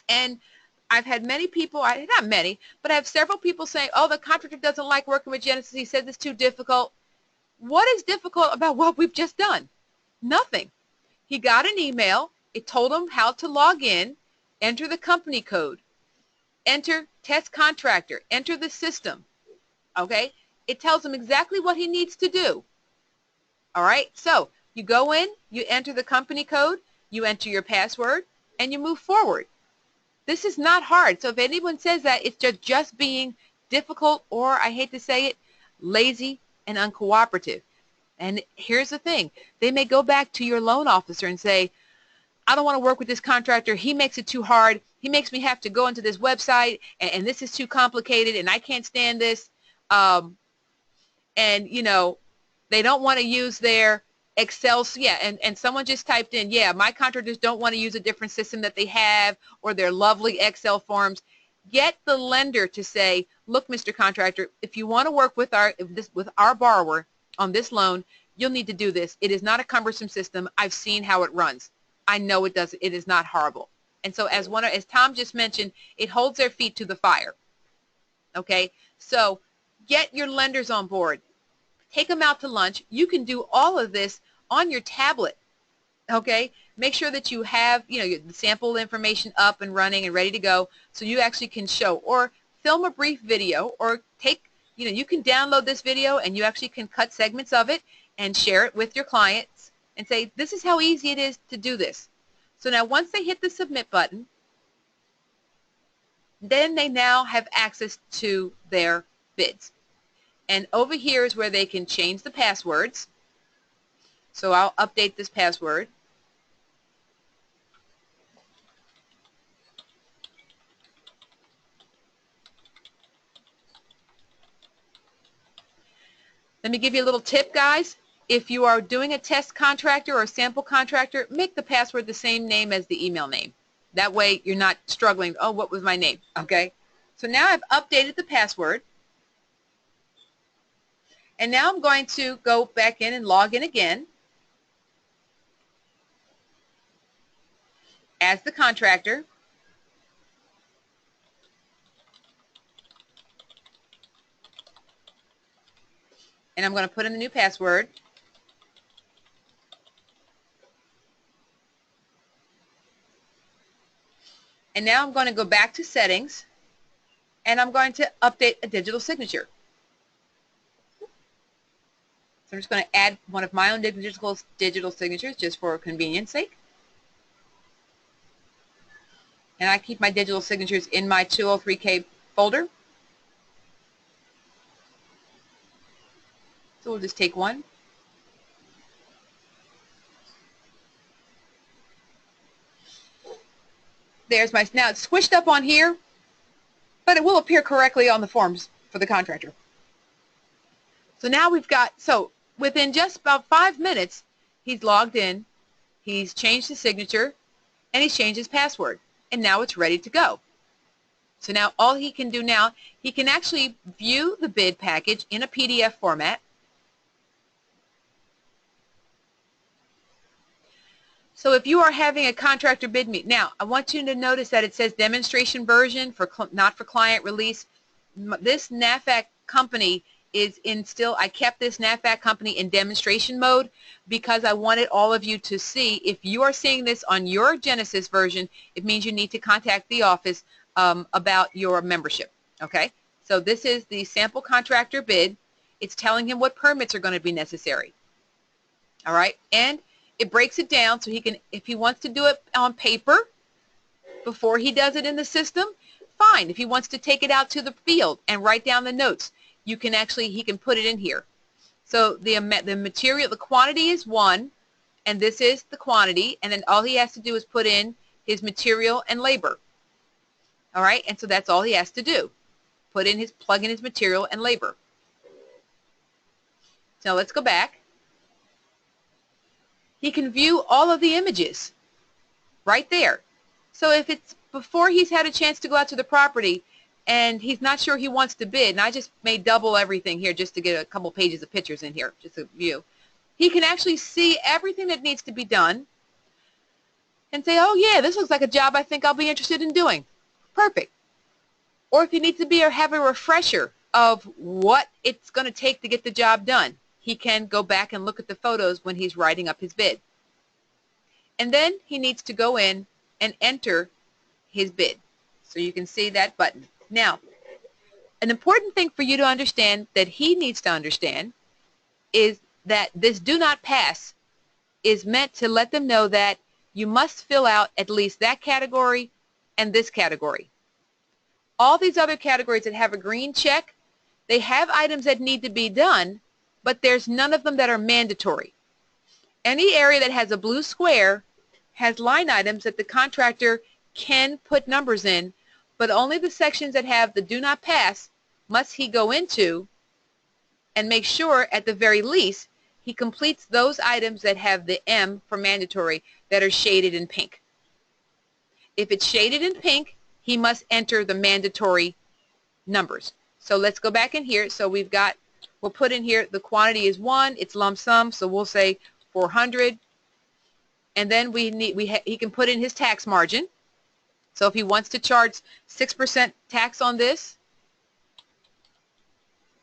And I've had many people, not many, but I have several people saying, oh, the contractor doesn't like working with Genesis. He says it's too difficult. What is difficult about what we've just done? Nothing. He got an email. It told him how to log in, enter the company code, enter test contractor, enter the system. Okay? It tells him exactly what he needs to do. All right? So you go in, you enter the company code, you enter your password, and you move forward. This is not hard. So if anyone says that, it's just being difficult, or I hate to say it, lazy and uncooperative. And here's the thing. They may go back to your loan officer and say, I don't want to work with this contractor. He makes it too hard. He makes me have to go into this website, and this is too complicated, and I can't stand this. And, you know, they don't want to use their Excel. Yeah, and someone just typed in, yeah, my contractors don't want to use a different system that they have or their lovely Excel forms. Get the lender to say, look, Mr. Contractor, if you want to work with our borrower on this loan, you'll need to do this. It is not a cumbersome system. I've seen how it runs. I know it does. It is not horrible. And so as Tom just mentioned, it holds their feet to the fire. Okay? So get your lenders on board. Take them out to lunch. You can do all of this on your tablet. Okay? Make sure that you have, the sample information up and running and ready to go so you actually can show, or film a brief video, or you can download this video and you actually can cut segments of it and share it with your clients and say, this is how easy it is to do this. So now once they hit the submit button, then they now have access to their bids. And over here is where they can change the passwords. So I'll update this password. Let me give you a little tip, guys. If you are doing a test contractor or a sample contractor, make the password the same name as the email name. That way you're not struggling, oh, what was my name? Okay. So now I've updated the password. And now I'm going to go back in and log in again as the contractor. And I'm going to put in the new password. And now I'm going to go back to settings, and I'm going to update a digital signature. So I'm just going to add one of my own digital signatures just for convenience sake. And I keep my digital signatures in my 203K folder. So we'll just take one. There's my, now it's squished up on here, but it will appear correctly on the forms for the contractor. So now we've got, so within just about 5 minutes, he's logged in, he's changed his signature, and he's changed his password. And now it's ready to go. So now all he can do now, he can actually view the bid package in a PDF format. So if you are having a contractor bid meet, now I want you to notice that it says demonstration version, for not for client release. This NAVFAC company is in still, I kept this NAVFAC company in demonstration mode because I wanted all of you to see. If you are seeing this on your Genesis version, it means you need to contact the office about your membership. Okay, so this is the sample contractor bid. It's telling him what permits are going to be necessary. All right, and it breaks it down so he can, if he wants to do it on paper before he does it in the system, fine. If he wants to take it out to the field and write down the notes, you can actually, he can put it in here. So the material, the quantity is 1, and this is the quantity, and then all he has to do is put in his material and labor. All right, and so that's all he has to do. Put in his, plug in his material and labor. So let's go back. He can view all of the images right there. So if it's before he's had a chance to go out to the property and he's not sure he wants to bid, and I just made double everything here just to get a couple pages of pictures in here, just a view, he can actually see everything that needs to be done and say, oh yeah, this looks like a job I think I'll be interested in doing. Perfect. Or if he needs to be or have a refresher of what it's going to take to get the job done, he can go back and look at the photos when he's writing up his bid. And then he needs to go in and enter his bid. So you can see that button. Now, an important thing for you to understand that he needs to understand is that this do not pass is meant to let them know that you must fill out at least that category and this category. All these other categories that have a green check, they have items that need to be done, but there's none of them that are mandatory. Any area that has a blue square has line items that the contractor can put numbers in, but only the sections that have the do not pass must he go into and make sure at the very least he completes those items that have the M for mandatory that are shaded in pink. If it's shaded in pink, he must enter the mandatory numbers. So let's go back in here. So we've got, we'll put in here the quantity is 1, it's lump sum, so we'll say 400. And then he can put in his tax margin. So if he wants to charge 6% tax on this,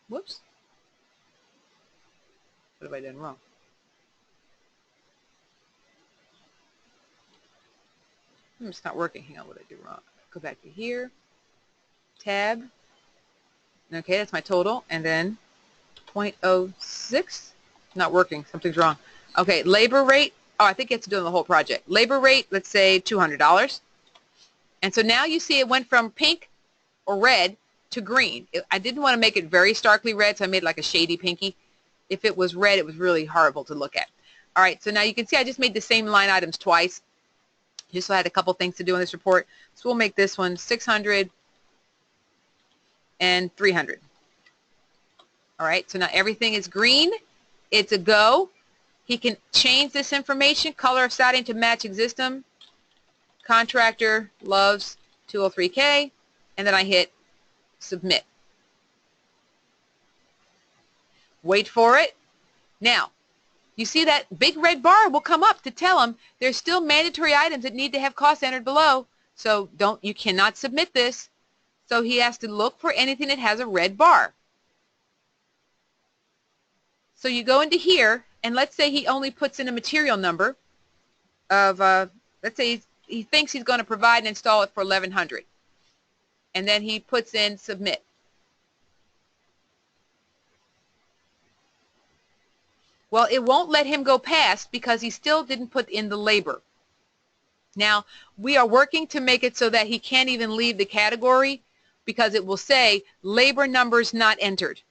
whoops, what have I done wrong? It's not working. Hang on, what did I do wrong? Go back to here, tab. Okay, that's my total, and then 0.06, not working, something's wrong. Okay, labor rate, oh, I think you have to do the whole project. Labor rate, let's say $200. And so now you see it went from pink or red to green. I didn't want to make it very starkly red, so I made like a shady pinky. If it was red, it was really horrible to look at. All right, so now you can see I just made the same line items twice. Just so I had a couple things to do in this report. So we'll make this one 600 and 300. All right, so now everything is green. It's a go. He can change this information, color of siding to match existing. Contractor loves 203K, and then I hit submit. Wait for it. Now, you see that big red bar will come up to tell him there's still mandatory items that need to have costs entered below. So you cannot submit this. So he has to look for anything that has a red bar. So you go into here, and let's say he only puts in a material number of, let's say he thinks he's going to provide and install it for $1,100. And then he puts in submit. Well, it won't let him go past because he still didn't put in the labor. Now, we are working to make it so that he can't even leave the category because it will say labor numbers not entered.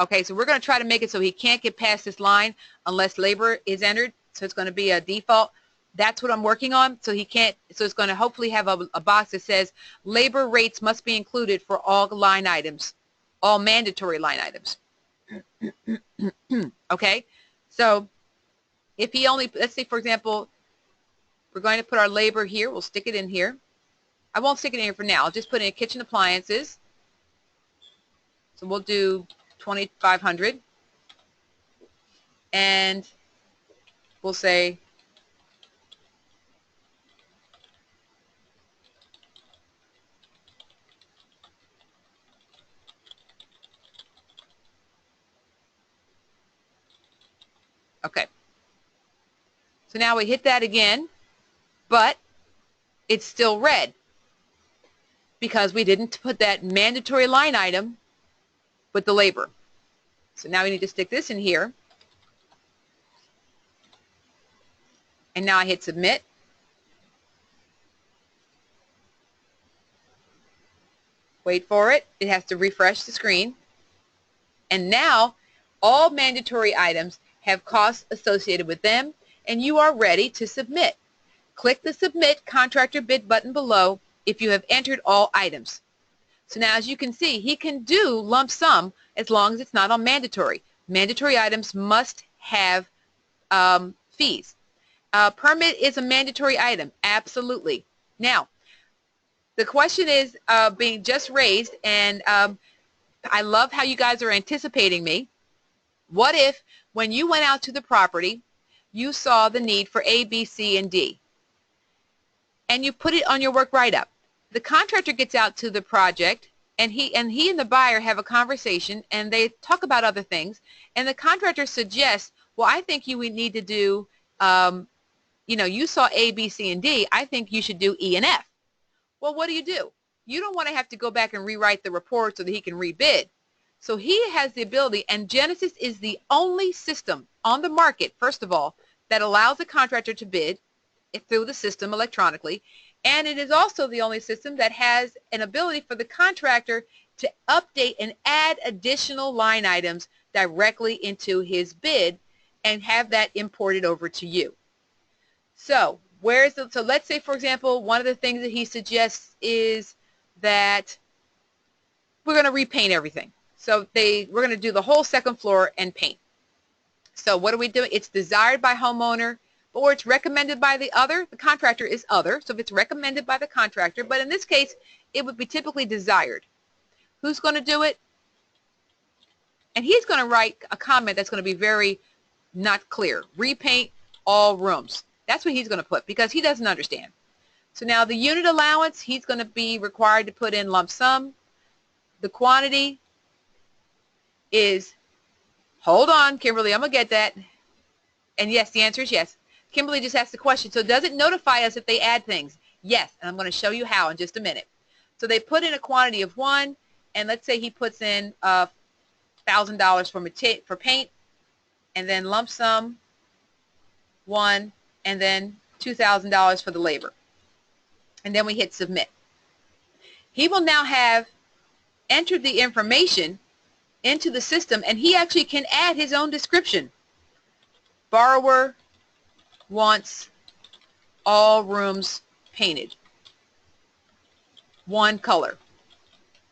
Okay, so we're going to try to make it so he can't get past this line unless labor is entered. So it's going to be a default. That's what I'm working on. So he can't. So it's going to hopefully have a box that says labor rates must be included for all line items, all mandatory line items. Okay. So if he only, let's say, for example, we're going to put our labor here. We'll stick it in here. I won't stick it in here for now. I'll just put in kitchen appliances. So we'll do 2,500. And we'll say okay. So now we hit that again, but it's still red because we didn't put that mandatory line item with the labor. So now we need to stick this in here. And now I hit submit. Wait for it. It has to refresh the screen. And now all mandatory items have costs associated with them, and you are ready to submit. Click the Submit Contractor Bid button below if you have entered all items. So now, as you can see, he can do lump sum as long as it's not on mandatory. Mandatory items must have fees. Permit is a mandatory item, absolutely. Now, the question is being just raised, and I love how you guys are anticipating me. What if, when you went out to the property, you saw the need for A, B, C, and D, and you put it on your work write-up? The contractor gets out to the project, and he and the buyer have a conversation, and they talk about other things, and the contractor suggests, well, I think you would need to do, you know, you saw A, B, C, and D. I think you should do E and F. Well, what do? You don't want to have to go back and rewrite the report so that he can rebid. So he has the ability, and Genesis is the only system on the market, first of all, that allows the contractor to bid through the system electronically, and it is also the only system that has an ability for the contractor to update and add additional line items directly into his bid and have that imported over to you. So so let's say, for example, one of the things that he suggests is that we're going to repaint everything. So we're going to do the whole second floor and paint. So what are we doing? It's desired by homeowner, or it's recommended by the contractor is other. So if it's recommended by the contractor, but in this case, it would be typically desired. Who's going to do it? And he's going to write a comment that's going to be very not clear. Repaint all rooms. That's what he's going to put because he doesn't understand. So now the unit allowance, he's going to be required to put in lump sum. The quantity is, hold on, Kimberly, I'm going to get that. And yes, the answer is yes. Kimberly just asked the question. So does it notify us if they add things? Yes, and I'm going to show you how in just a minute. So they put in a quantity of 1, and let's say he puts in $1,000 for paint, and then lump sum 1, and then $2,000 for the labor. And then we hit submit. He will now have entered the information into the system, and he actually can add his own description. Borrower wants all rooms painted. One color.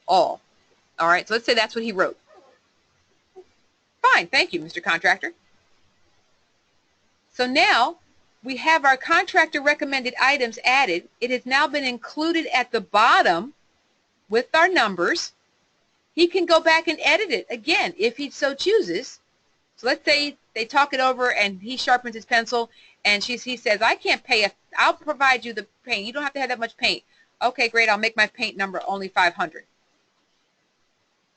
All. All right, so let's say that's what he wrote. Fine, thank you, Mr. Contractor. So now we have our contractor recommended items added. It has now been included at the bottom with our numbers. He can go back and edit it again if he so chooses. So let's say they talk it over and he sharpens his pencil and he says, I can't pay, I'll provide you the paint. You don't have to have that much paint. Okay, great, I'll make my paint number only 500.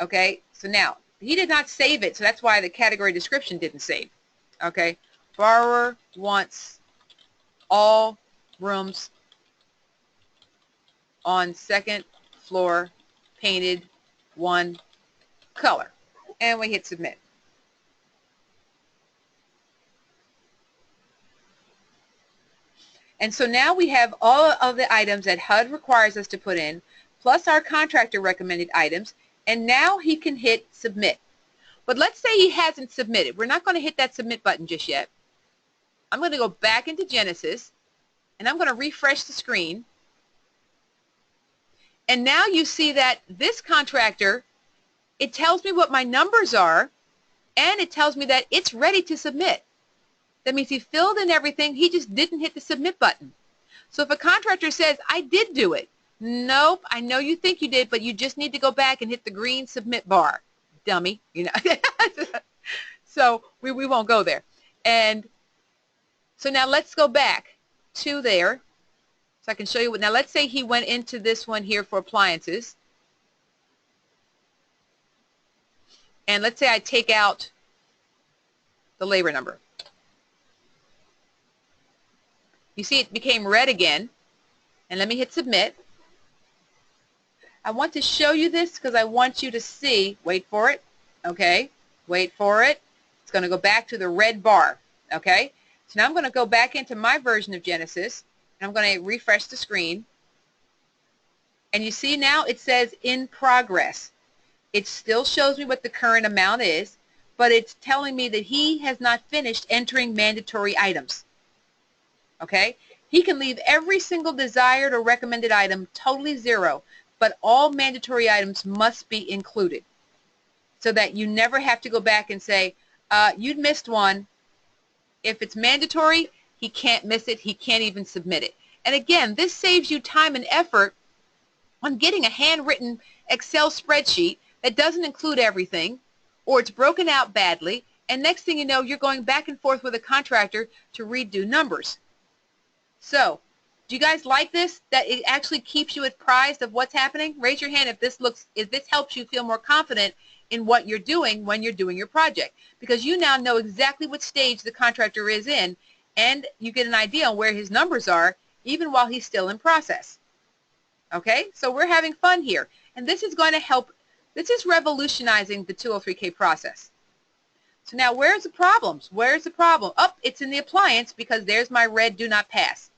Okay, so now, he did not save it, so that's why the category description didn't save. Okay, borrower wants all rooms on second floor painted one color. And we hit submit. And so now we have all of the items that HUD requires us to put in, plus our contractor recommended items, and now he can hit submit. But let's say he hasn't submitted. We're not going to hit that submit button just yet. I'm going to go back into Genesis, and I'm going to refresh the screen. And now you see that this contractor, it tells me what my numbers are, and it tells me that it's ready to submit. That means he filled in everything, he just didn't hit the submit button. So if a contractor says, I did do it, nope, I know you think you did, but you just need to go back and hit the green submit bar, dummy, you know. So we won't go there. And so now let's go back to there so I can show you what. Now let's say he went into this one here for appliances. And let's say I take out the labor number. You see it became red again. And let me hit submit. I want to show you this because I want you to see, wait for it, okay, wait for it. It's going to go back to the red bar, okay. So now I'm going to go back into my version of Genesis, and I'm going to refresh the screen. And you see now it says in progress. It still shows me what the current amount is, but it's telling me that he has not finished entering mandatory items. Okay? He can leave every single desired or recommended item totally zero, but all mandatory items must be included so that you never have to go back and say, you missed one. If it's mandatory, he can't miss it. He can't even submit it. And again, this saves you time and effort on getting a handwritten Excel spreadsheet that doesn't include everything, or it's broken out badly, and next thing you know, you're going back and forth with a contractor to redo numbers. So, do you guys like this? That it actually keeps you apprised of what's happening? Raise your hand if this helps you feel more confident in what you're doing when you're doing your project, because you now know exactly what stage the contractor is in, and you get an idea on where his numbers are even while he's still in process. Okay, so we're having fun here, and this is going to help. This is revolutionizing the 203K process. So now where's the problems? Where's the problem? Oh, it's in the appliance because there's my red do not pass.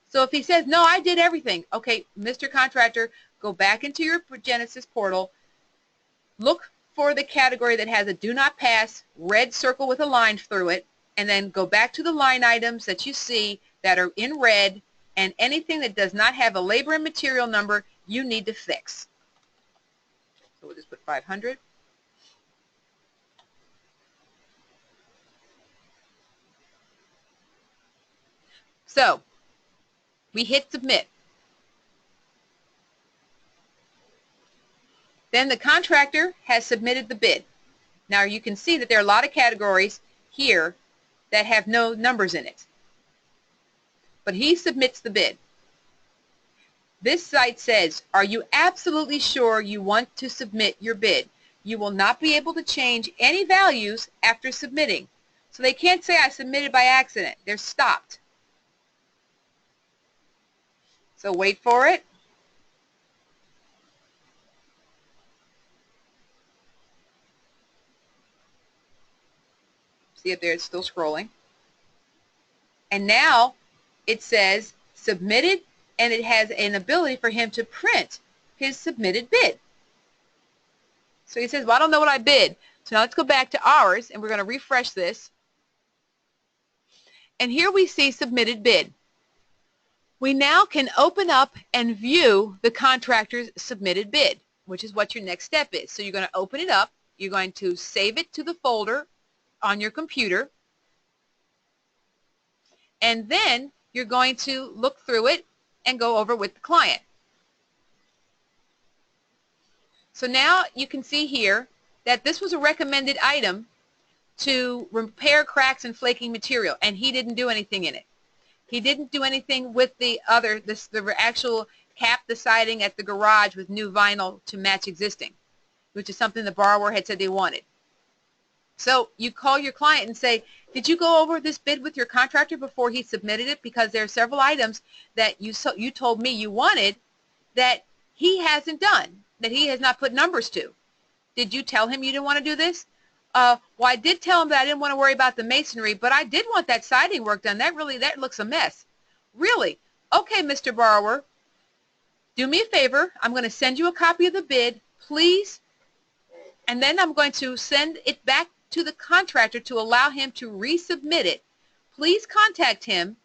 So if he says, no, I did everything. Okay, Mr. Contractor, go back into your Genesis portal, look for the category that has a do not pass, red circle with a line through it, and then go back to the line items that you see that are in red, and anything that does not have a labor and material number, you need to fix. So we'll just put 500. So we hit submit. Then the contractor has submitted the bid. Now you can see that there are a lot of categories here that have no numbers in it. But he submits the bid. This site says, are you absolutely sure you want to submit your bid? You will not be able to change any values after submitting. So they can't say I submitted by accident. They're stopped. So wait for it. See it there, it's still scrolling. And now it says submitted, and it has an ability for him to print his submitted bid. So he says, well, I don't know what I bid. So now let's go back to ours, and we're going to refresh this. And here we see submitted bid. We now can open up and view the contractor's submitted bid, which is what your next step is. So you're going to open it up. You're going to save it to the folder on your computer. And then you're going to look through it and go over with the client. So now you can see here that this was a recommended item to repair cracks and flaking material, and he didn't do anything in it. He didn't do anything with the actual cap the siding at the garage with new vinyl to match existing, which is something the borrower had said they wanted. So you call your client and say, did you go over this bid with your contractor before he submitted it? Because there are several items that you told me you wanted that he hasn't done, that he has not put numbers to. Did you tell him you didn't want to do this? Well, I did tell him that I didn't want to worry about the masonry, but I did want that siding work done. That looks a mess. Really? Okay, Mr. Borrower, do me a favor. I'm going to send you a copy of the bid, please, and then I'm going to send it back to the contractor to allow him to resubmit it. Please contact him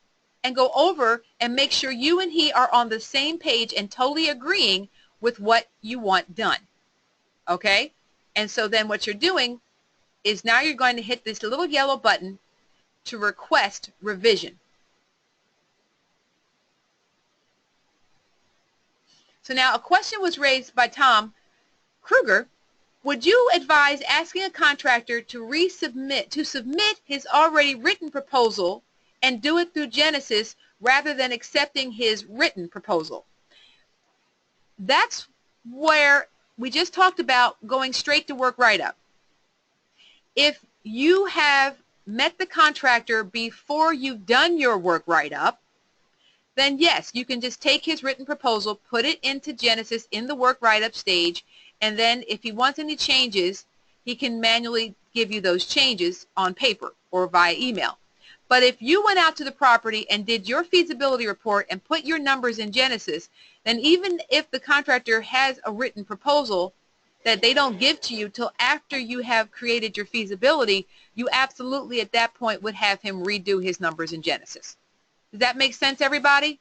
and go over and make sure you and he are on the same page and totally agreeing with what you want done. Okay? And so then what you're doing is now you're going to hit this little yellow button to request revision. So now a question was raised by Tom Kruger. Would you advise asking a contractor to submit his already written proposal and do it through Genesis rather than accepting his written proposal? That's where we just talked about going straight to work write-up. If you have met the contractor before you've done your work write-up, then yes, you can just take his written proposal, put it into Genesis in the work write-up stage, and then if he wants any changes, he can manually give you those changes on paper or via email. But if you went out to the property and did your feasibility report and put your numbers in Genesis, then even if the contractor has a written proposal that they don't give to you till after you have created your feasibility, you absolutely at that point would have him redo his numbers in Genesis. Does that make sense, everybody?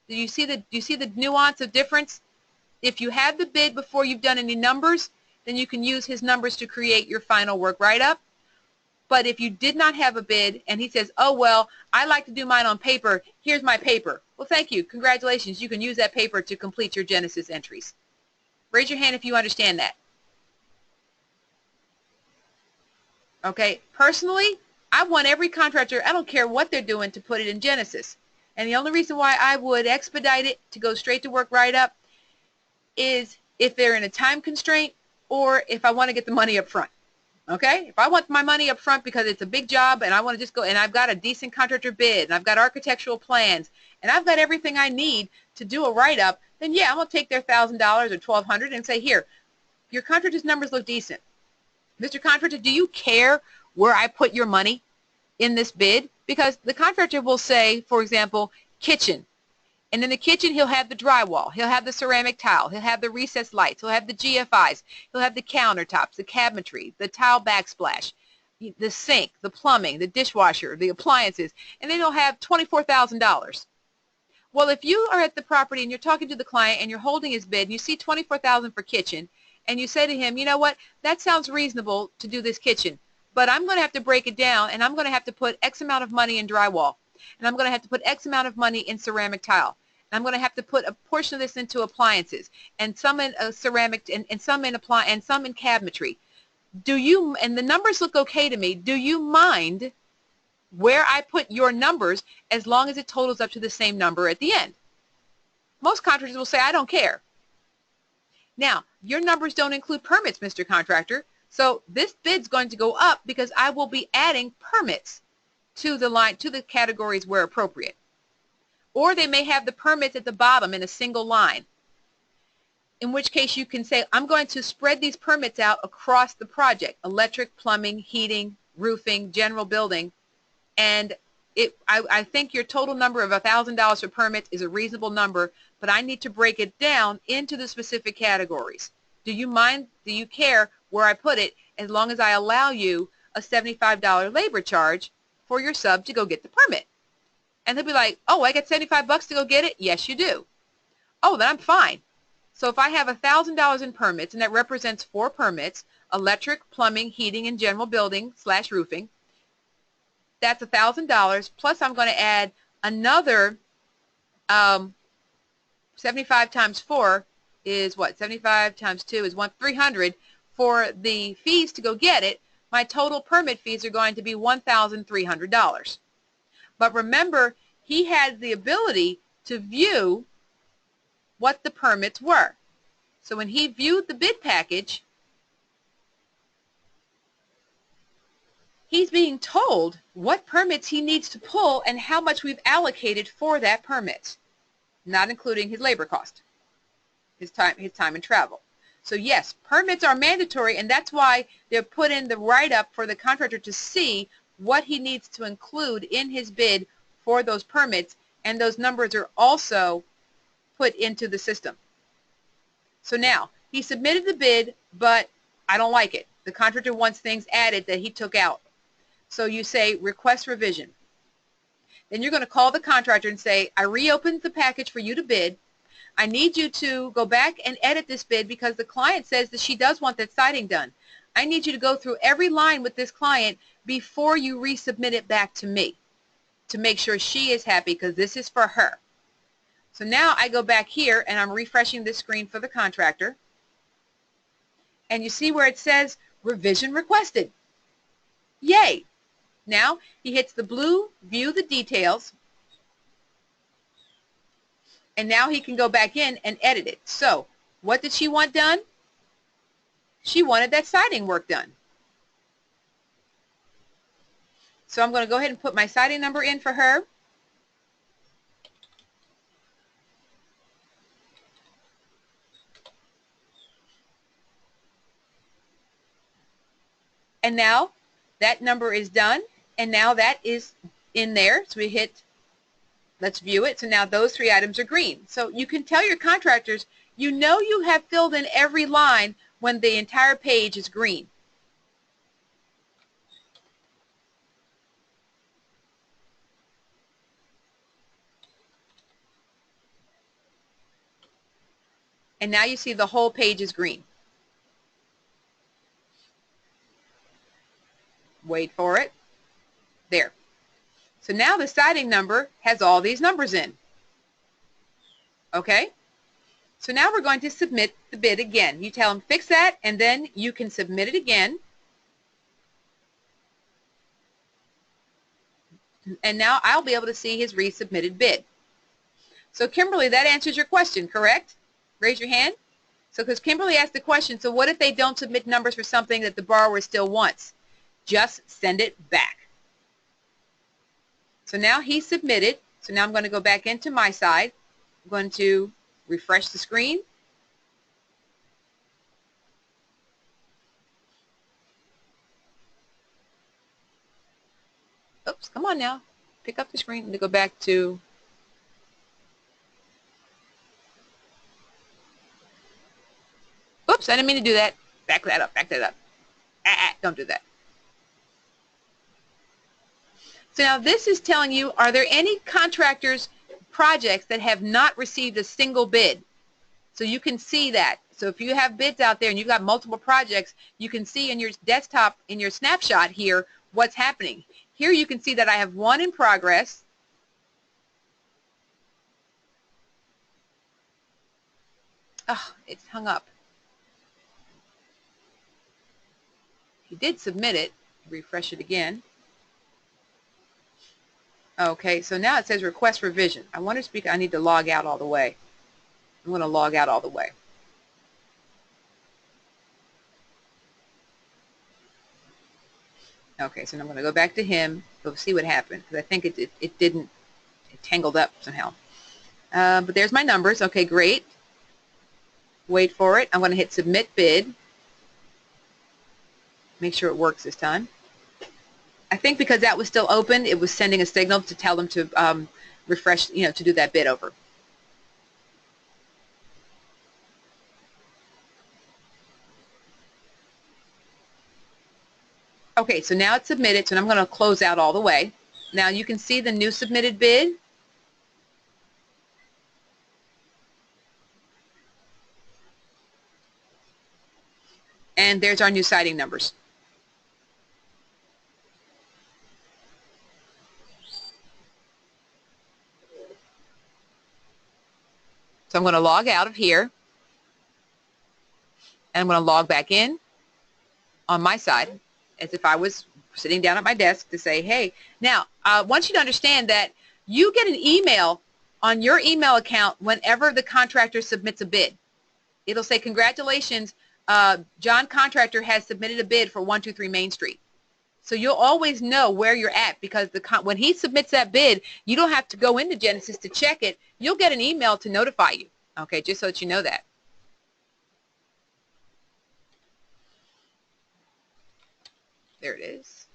Do you see the nuance of difference? If you have the bid before you've done any numbers, then you can use his numbers to create your final work write-up. But if you did not have a bid and he says, oh, well, I like to do mine on paper, here's my paper. Well, thank you. Congratulations. You can use that paper to complete your Genesis entries. Raise your hand if you understand that. Okay, personally, I want every contractor, I don't care what they're doing, to put it in Genesis. And the only reason why I would expedite it to go straight to work write-up is if they're in a time constraint or if I want to get the money up front. Okay? If I want my money up front because it's a big job and I want to just go and I've got a decent contractor bid and I've got architectural plans and I've got everything I need to do a write-up, then yeah, I'm going to take their $1,000 or $1,200 and say, here, your contractor's numbers look decent. Mr. Contractor, do you care where I put your money in this bid? Because the contractor will say, for example, kitchen. And in the kitchen, he'll have the drywall. He'll have the ceramic tile. He'll have the recessed lights. He'll have the GFIs. He'll have the countertops, the cabinetry, the tile backsplash, the sink, the plumbing, the dishwasher, the appliances. And then he'll have $24,000. Well, if you are at the property and you're talking to the client and you're holding his bid and you see $24,000 for kitchen, and you say to him, you know what, that sounds reasonable to do this kitchen, but I'm going to have to break it down and I'm going to have to put X amount of money in drywall. And I'm going to have to put X amount of money in ceramic tile. And I'm going to have to put a portion of this into appliances, and some in ceramic, and some in cabinetry. And the numbers look okay to me. Do you mind where I put your numbers as long as it totals up to the same number at the end? Most contractors will say, I don't care. Now, your numbers don't include permits, Mr. Contractor. So this bid's going to go up because I will be adding permits to the categories where appropriate. Or they may have the permits at the bottom in a single line, in which case you can say, I'm going to spread these permits out across the project: electric, plumbing, heating, roofing, general building. And I think your total number of $1,000 for permits is a reasonable number, but I need to break it down into the specific categories. Do you mind, do you care where I put it, as long as I allow you a $75 labor charge for your sub to go get the permit. And they'll be like, oh, I got 75 bucks to go get it? Yes, you do. Oh, then I'm fine. So if I have $1,000 in permits, and that represents 4 permits, electric, plumbing, heating, and general building / roofing, that's $1,000, plus I'm going to add another 75 times 4 is what? 75 times 2 is 300 for the fees to go get it. My total permit fees are going to be $1,300. But remember, he had the ability to view what the permits were. So when he viewed the bid package, he's being told what permits he needs to pull and how much we've allocated for that permit, not including his labor cost, his time and travel. So yes, permits are mandatory, and that's why they're put in the write-up for the contractor to see what he needs to include in his bid for those permits, and those numbers are also put into the system. So now, he submitted the bid, but I don't like it. The contractor wants things added that he took out. So you say, request revision. Then you're going to call the contractor and say, I reopened the package for you to bid. I need you to go back and edit this bid because the client says that she does want that siding done. I need you to go through every line with this client before you resubmit it back to me to make sure she is happy, because this is for her. So now I go back here and I'm refreshing this screen for the contractor. And you see where it says revision requested. Yay! Now he hits the blue view the details, and now he can go back in and edit it. So what did she want done? She wanted that siding work done. So I'm going to go ahead and put my siding number in for her. And now that number is done, and now that is in there. So we hit, let's view it. So now those 3 items are green. So you can tell your contractors, you know you have filled in every line when the entire page is green. And now you see the whole page is green. Wait for it. There. So now the siding number has all these numbers in. Okay? So now we're going to submit the bid again. You tell them fix that, and then you can submit it again. And now I'll be able to see his resubmitted bid. So Kimberly, that answers your question, correct? Raise your hand. So because Kimberly asked the question, so what if they don't submit numbers for something that the borrower still wants? Just send it back. So now he submitted. So now I'm going to go back into my side. I'm going to refresh the screen. Oops, come on now. Pick up the screen and go back to oops, I didn't mean to do that. Back that up, back that up. Don't do that. So now this is telling you, are there any contractors' projects that have not received a single bid? So you can see that. So if you have bids out there and you've got multiple projects, you can see in your desktop, in your snapshot here, what's happening. Here you can see that I have 1 in progress. Oh, it's hung up. He did submit it. Refresh it again. Okay, so now it says request revision. I wonder if I need to log out all the way. I'm going to log out all the way. Okay, so I'm going to go back to him. We'll see what happened, because I think it didn't, it tangled up somehow. But there's my numbers. Okay, great. Wait for it. I'm going to hit submit bid. Make sure it works this time. I think because that was still open, it was sending a signal to tell them to refresh, to do that bid over. Okay, so now it's submitted, so I'm going to close out all the way. Now you can see the new submitted bid. And there's our new siding numbers. So I'm going to log out of here, and I'm going to log back in on my side as if I was sitting down at my desk to say, hey, now I want you to understand that you get an email on your email account whenever the contractor submits a bid. It'll say, congratulations, John Contractor has submitted a bid for 123 Main Street. So you'll always know where you're at, because when he submits that bid, you don't have to go into Genesis to check it. You'll get an email to notify you, okay, just so that you know that. There it is.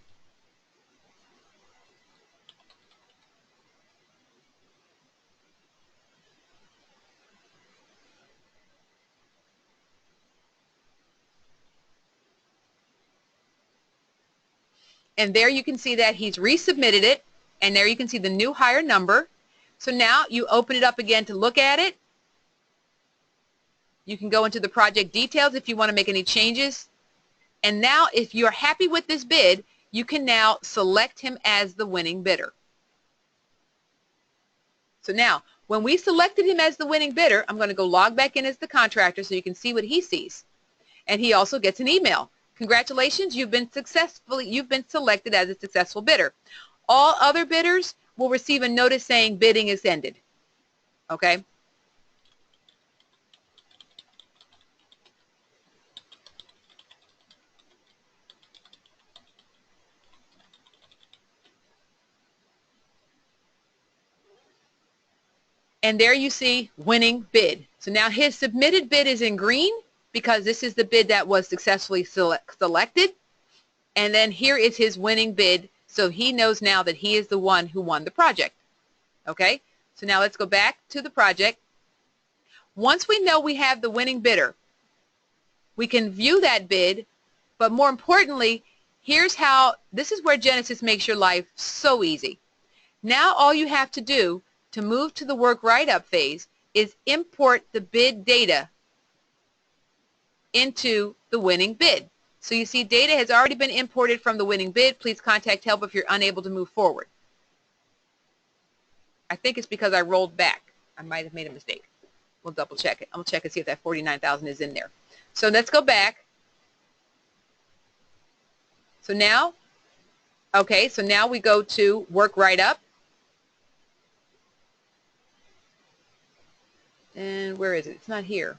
And there you can see that he's resubmitted it, and there you can see the new higher number. So now you open it up again to look at it. You can go into the project details if you want to make any changes. And now if you're happy with this bid, you can now select him as the winning bidder. So now, when we selected him as the winning bidder, I'm going to go log back in as the contractor so you can see what he sees. And he also gets an email. Congratulations, you've been selected as a successful bidder. All other bidders will receive a notice saying bidding is ended. Okay? And there you see winning bid. So now his submitted bid is in green because this is the bid that was successfully selected. And then here is his winning bid, so he knows now that he is the one who won the project. Okay? So now let's go back to the project. Once we know we have the winning bidder, we can view that bid, but more importantly, this is where Genesis makes your life so easy. Now all you have to do to move to the work write-up phase is import the bid data into the winning bid. So you see data has already been imported from the winning bid. Please contact help if you're unable to move forward. I think it's because I rolled back. I might have made a mistake. We'll double check it. I'm going to check and see if that 49,000 is in there. So let's go back. So now, okay, so now we go to work write-up. And where is it? It's not here.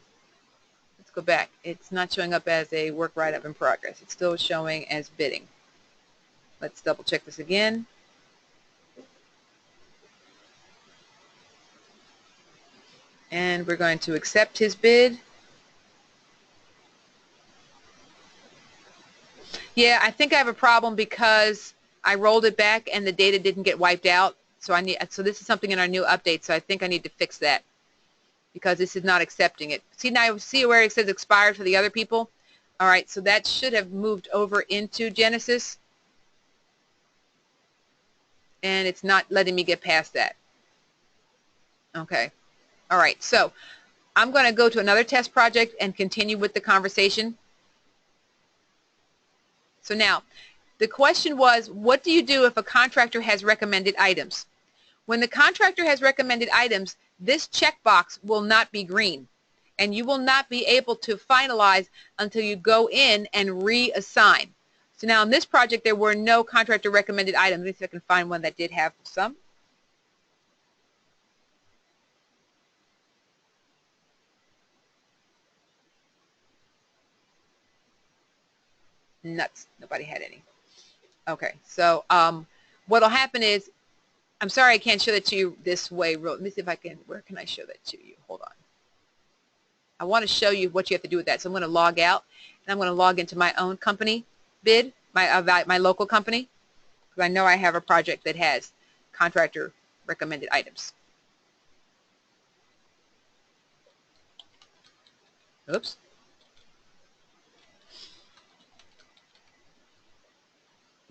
Let's go back. It's not showing up as a work write-up in progress. It's still showing as bidding. Let's double check this again. And we're going to accept his bid. Yeah, I think I have a problem because I rolled it back and the data didn't get wiped out. So this is something in our new update, so I think I need to fix that, because this is not accepting it. See now, see where it says expired for the other people? All right, so that should have moved over into Genesis, and it's not letting me get past that. Okay. All right, so I'm going to go to another test project and continue with the conversation. So now, the question was, what do you do if a contractor has recommended items? When the contractor has recommended items, this checkbox will not be green, and you will not be able to finalize until you go in and reassign. So now in this project, there were no contractor recommended items. Let me see if I can find one that did have some. Nuts. Nobody had any. Okay, so what will happen is, I'm sorry I can't show that to you this way. Let me see if I can, where can I show that to you? Hold on. I want to show you what you have to do with that. So I'm going to log out, and I'm going to log into my own company bid, my local company, because I know I have a project that has contractor recommended items. Oops.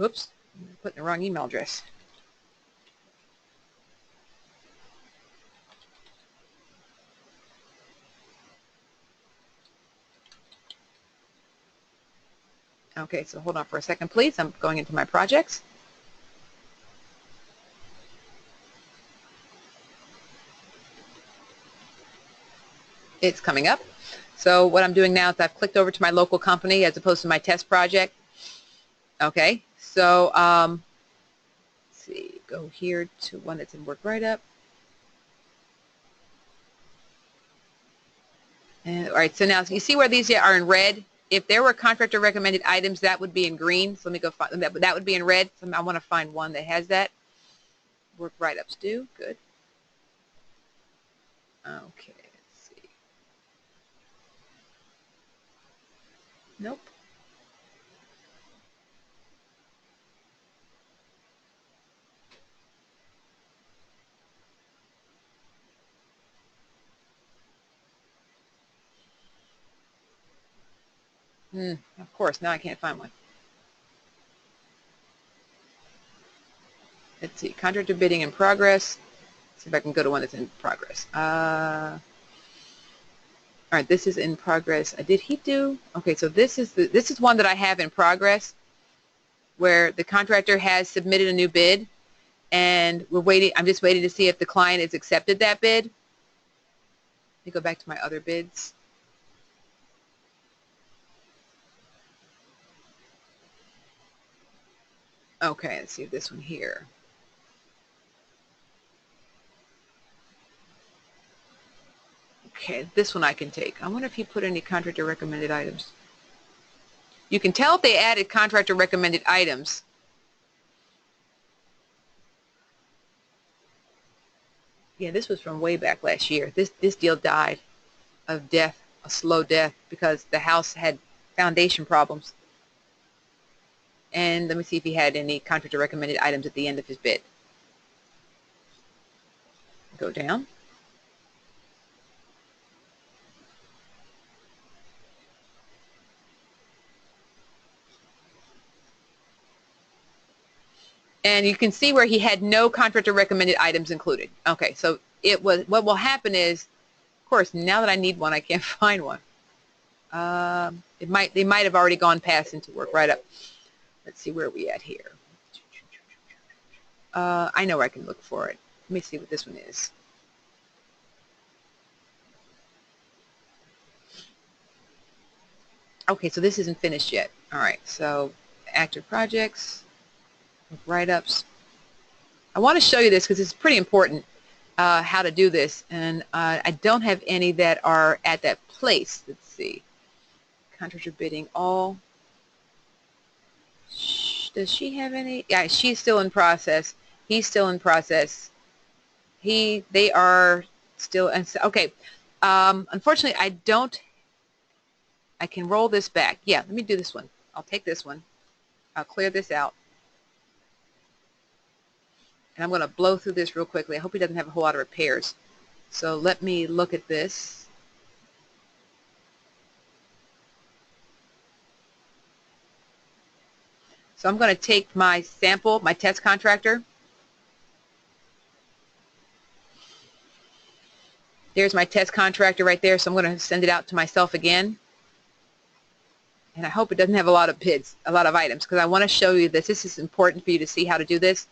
Oops. I'm putting the wrong email address. Okay, so hold on for a second, please. I'm going into my projects. It's coming up. So what I'm doing now is I've clicked over to my local company as opposed to my test project. Okay, so let's see, go here to one that's in work write-up. And all right, so now you see where these are in red. If there were contractor recommended items, that would be in green. So let me go find that. That would be in red. So I want to find one that has that. Work write-ups do. Good. Okay, let's see. Nope. Of course, now I can't find one. Let's see, contractor bidding in progress. Let's see if I can go to one that's in progress. All right, this is in progress. Did he do? Okay, so this is one that I have in progress, where the contractor has submitted a new bid, and we're waiting. I'm just waiting to see if the client has accepted that bid. Let me go back to my other bids. Okay, let's see if this one here. Okay, this one I can take. I wonder if he put any contractor recommended items. You can tell if they added contractor recommended items. Yeah, this was from way back last year. This deal died of death, a slow death, because the house had foundation problems. And let me see if he had any contractor recommended items at the end of his bid. Go down. And you can see where he had no contractor recommended items included. Okay, so it was, what will happen is, of course, now that I need one, I can't find one. They might have already gone past into work write-up. Let's see where we at here. I know where I can look for it. Let me see what this one is. Okay, so this isn't finished yet. All right, so active projects, write-ups. I want to show you this because it's pretty important how to do this, and I don't have any that are at that place. Let's see. Contractor bidding all. Does she have any? Yeah, she's still in process. He's still in process. They are still, and okay. Unfortunately, I can roll this back. Yeah, let me do this one. I'll take this one. I'll clear this out. And I'm going to blow through this real quickly. I hope he doesn't have a whole lot of repairs. So let me look at this. So I'm going to take my sample, my test contractor. There's my test contractor right there. So I'm going to send it out to myself again. And I hope it doesn't have a lot of bids, a lot of items, because I want to show you this. This is important for you to see how to do this.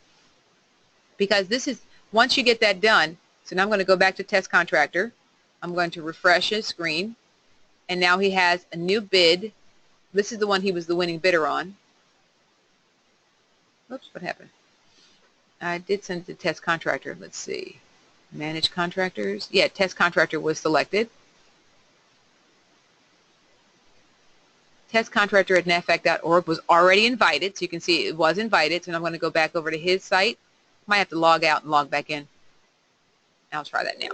Because this is, once you get that done, so now I'm going to go back to test contractor. I'm going to refresh his screen. And now he has a new bid. This is the one he was the winning bidder on. Oops, what happened? I did send it to test contractor. Let's see. Manage contractors. Yeah, test contractor was selected. Test contractor at NAFAC.org was already invited, so you can see it was invited. So I'm going to go back over to his site. Might have to log out and log back in. I'll try that now.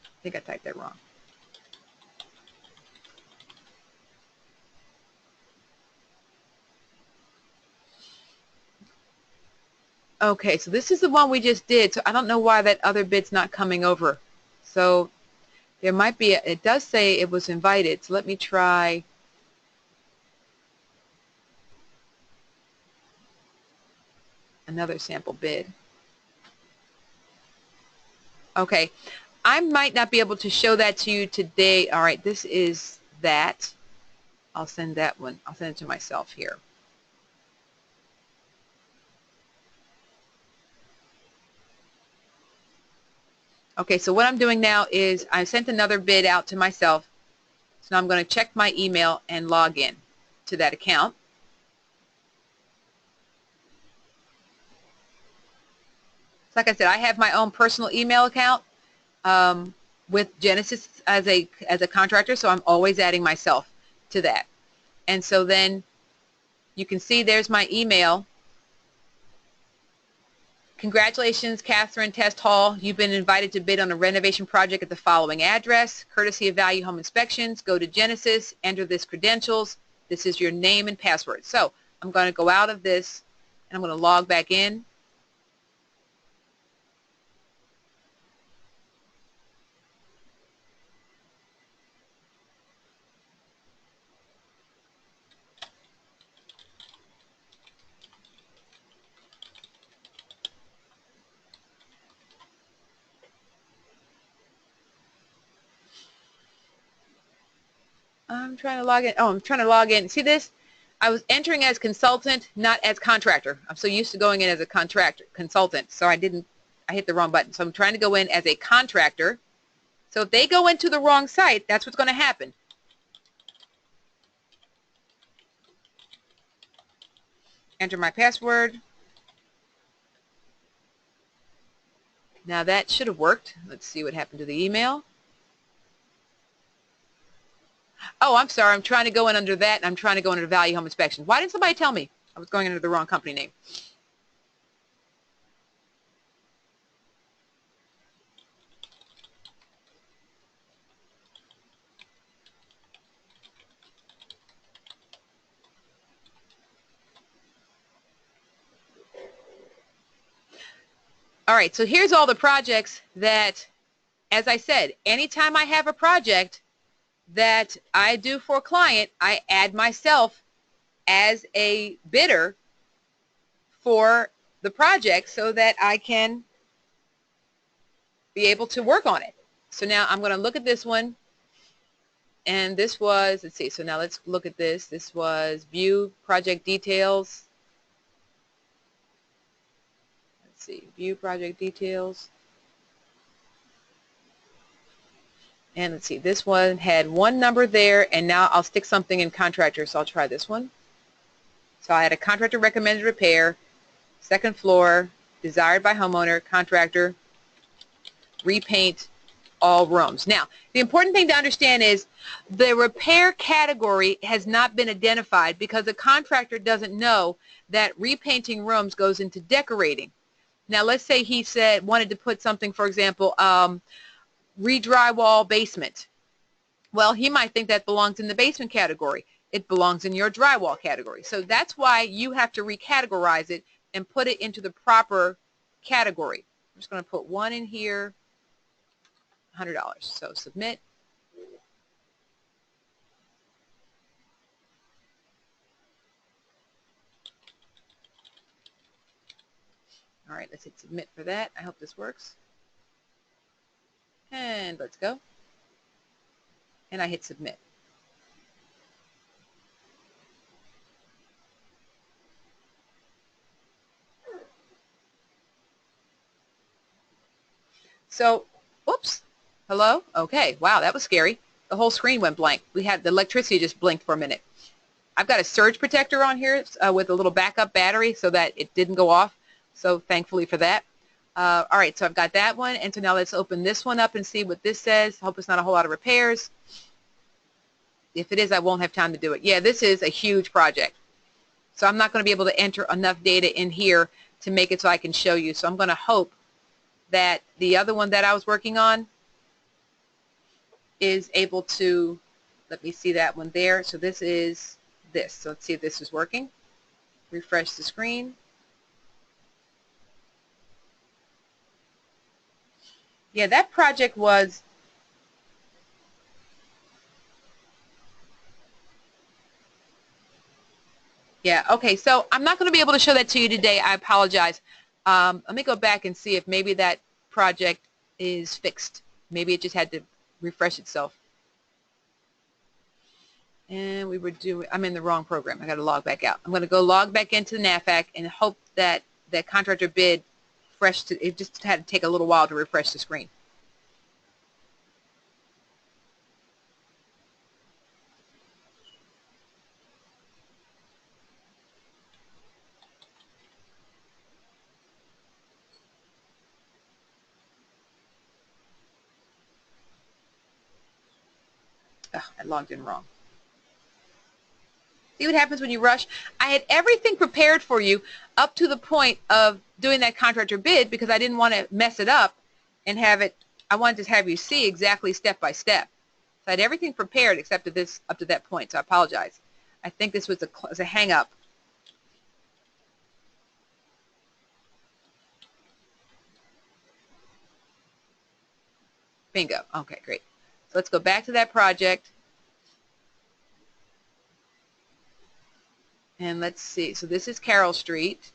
I think I typed that wrong. Okay, so this is the one we just did. So I don't know why that other bit's not coming over. So there might be, it does say it was invited. So let me try. another sample bid. Okay, I might not be able to show that to you today. All right, this is that. I'll send that one. I'll send it to myself here. Okay, so what I'm doing now is I sent another bid out to myself. So now I'm going to check my email and log in to that account. So like I said, I have my own personal email account with Genesis as a contractor, so I'm always adding myself to that. And so then you can see there's my email. Congratulations, Catherine Test Hall. You've been invited to bid on a renovation project at the following address. Courtesy of Value Home Inspections, go to Genesis, enter this credentials. This is your name and password. So I'm going to go out of this and I'm going to log back in. I'm trying to log in. Oh, I'm trying to log in. See this? I was entering as consultant, not as contractor. I'm so used to going in as a consultant, so I hit the wrong button. So I'm trying to go in as a contractor. So if they go into the wrong site, that's what's going to happen. Enter my password. Now that should have worked. Let's see what happened to the email. Oh, I'm sorry. I'm trying to go in under that, and I'm trying to go under Value Home Inspection. Why didn't somebody tell me I was going under the wrong company name? All right, so here's all the projects that, as I said, anytime I have a project that I do for a client, I add myself as a bidder for the project so that I can be able to work on it. So now I'm going to look at this one, and this was, let's see, so now let's look at this. This was view project details. Let's see, view project details. And let's see, this one had one number there, and now I'll stick something in contractor, so I'll try this one. So I had a contractor recommended repair, second floor, desired by homeowner, contractor, repaint all rooms. Now, the important thing to understand is the repair category has not been identified because the contractor doesn't know that repainting rooms goes into decorating. Now, let's say he wanted to put something, for example, re-drywall basement. Well, he might think that belongs in the basement category. It belongs in your drywall category. So that's why you have to recategorize it and put it into the proper category. I'm just going to put one in here, $100. So submit. All right, let's hit submit for that. I hope this works. And let's go. And I hit submit. So, whoops. Hello? Okay. Wow, that was scary. The whole screen went blank. We had the electricity just blinked for a minute. I've got a surge protector on here with a little backup battery so that it didn't go off. So thankfully for that. All right, so I've got that one. And so now let's open this one up and see what this says. Hope it's not a whole lot of repairs. If it is, I won't have time to do it. Yeah, this is a huge project. So I'm not going to be able to enter enough data in here to make it so I can show you. So I'm going to hope that the other one that I was working on is able to, let me see that one there. So this is this. So let's see if this is working. Refresh the screen. Yeah, that project was Yeah, okay, so I'm not going to be able to show that to you today. I apologize. Let me go back and see if maybe that project is fixed. Maybe it just had to refresh itself. And we were doing, I'm in the wrong program. I got to log back out. I'm going to go log back into the NAFAC and hope that that contractor bid it just had to take a little while to refresh the screen. Ugh, I logged in wrong. See what happens when you rush? I had everything prepared for you up to the point of doing that contractor bid because I didn't want to mess it up and have it, I wanted to have you see exactly step by step. So I had everything prepared except this up to that point, so I apologize. I think this was a hang up. Bingo. Okay, great. So let's go back to that project. And let's see. So this is Carroll Street.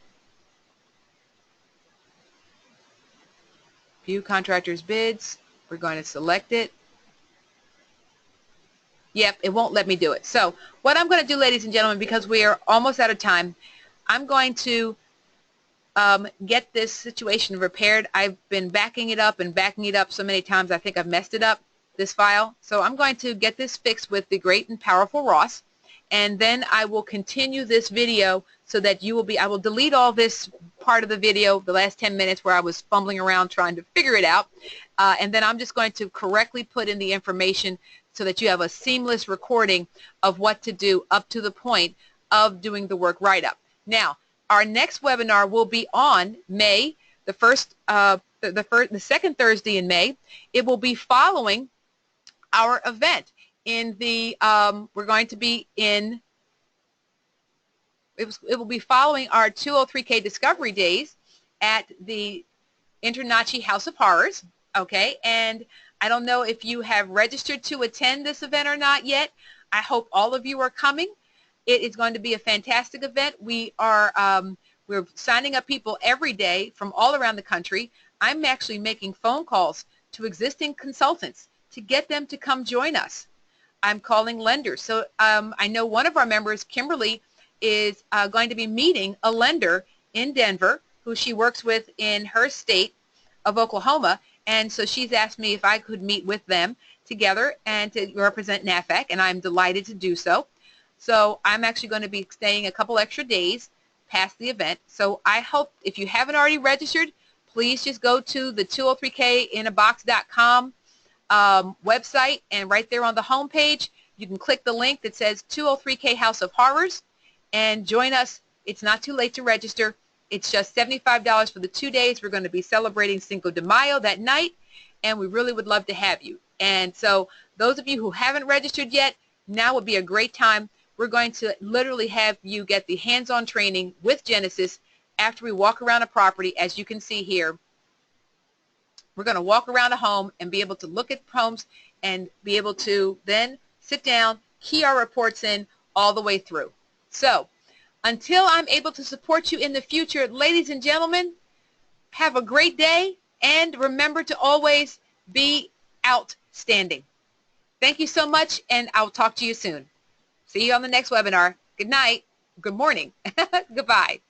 View contractor's bids. We're going to select it. Yep, it won't let me do it. So what I'm going to do, ladies and gentlemen, because we are almost out of time, I'm going to get this situation repaired. I've been backing it up and backing it up so many times I think I've messed it up, this file. So I'm going to get this fixed with the great and powerful Ross, and then I will continue this video so that you will be, I will delete all this part of the video, the last 10 minutes where I was fumbling around trying to figure it out, and then I'm just going to correctly put in the information so that you have a seamless recording of what to do up to the point of doing the work write-up. Now, our next webinar will be on May the second Thursday in May. It will be following our event in the we're going to be in. It will be following our 203K Discovery Days at the InterNACHI House of Horrors. Okay, and I don't know if you have registered to attend this event or not yet. I hope all of you are coming. It is going to be a fantastic event. We are we're signing up people every day from all around the country. I'm actually making phone calls to existing consultants to get them to come join us. I'm calling lenders. So I know one of our members, Kimberly, is going to be meeting a lender in Denver who she works with in her state of Oklahoma. And so she's asked me if I could meet with them together and to represent NAFAC, and I'm delighted to do so. So I'm actually going to be staying a couple extra days past the event. So I hope if you haven't already registered, please just go to the 203kinabox.com website, and right there on the home page, you can click the link that says 203K House of Horrors and join us. It's not too late to register. It's just $75 for the 2 days. We're going to be celebrating Cinco de Mayo that night, and we really would love to have you. And so those of you who haven't registered yet, now would be a great time. We're going to literally have you get the hands-on training with Genesis after we walk around a property. As you can see here, we're going to walk around a home and be able to look at homes and be able to then sit down, key our reports in all the way through. So until I'm able to support you in the future, ladies and gentlemen, have a great day, and remember to always be outstanding. Thank you so much, and I'll talk to you soon. See you on the next webinar. Good night. Good morning. Goodbye.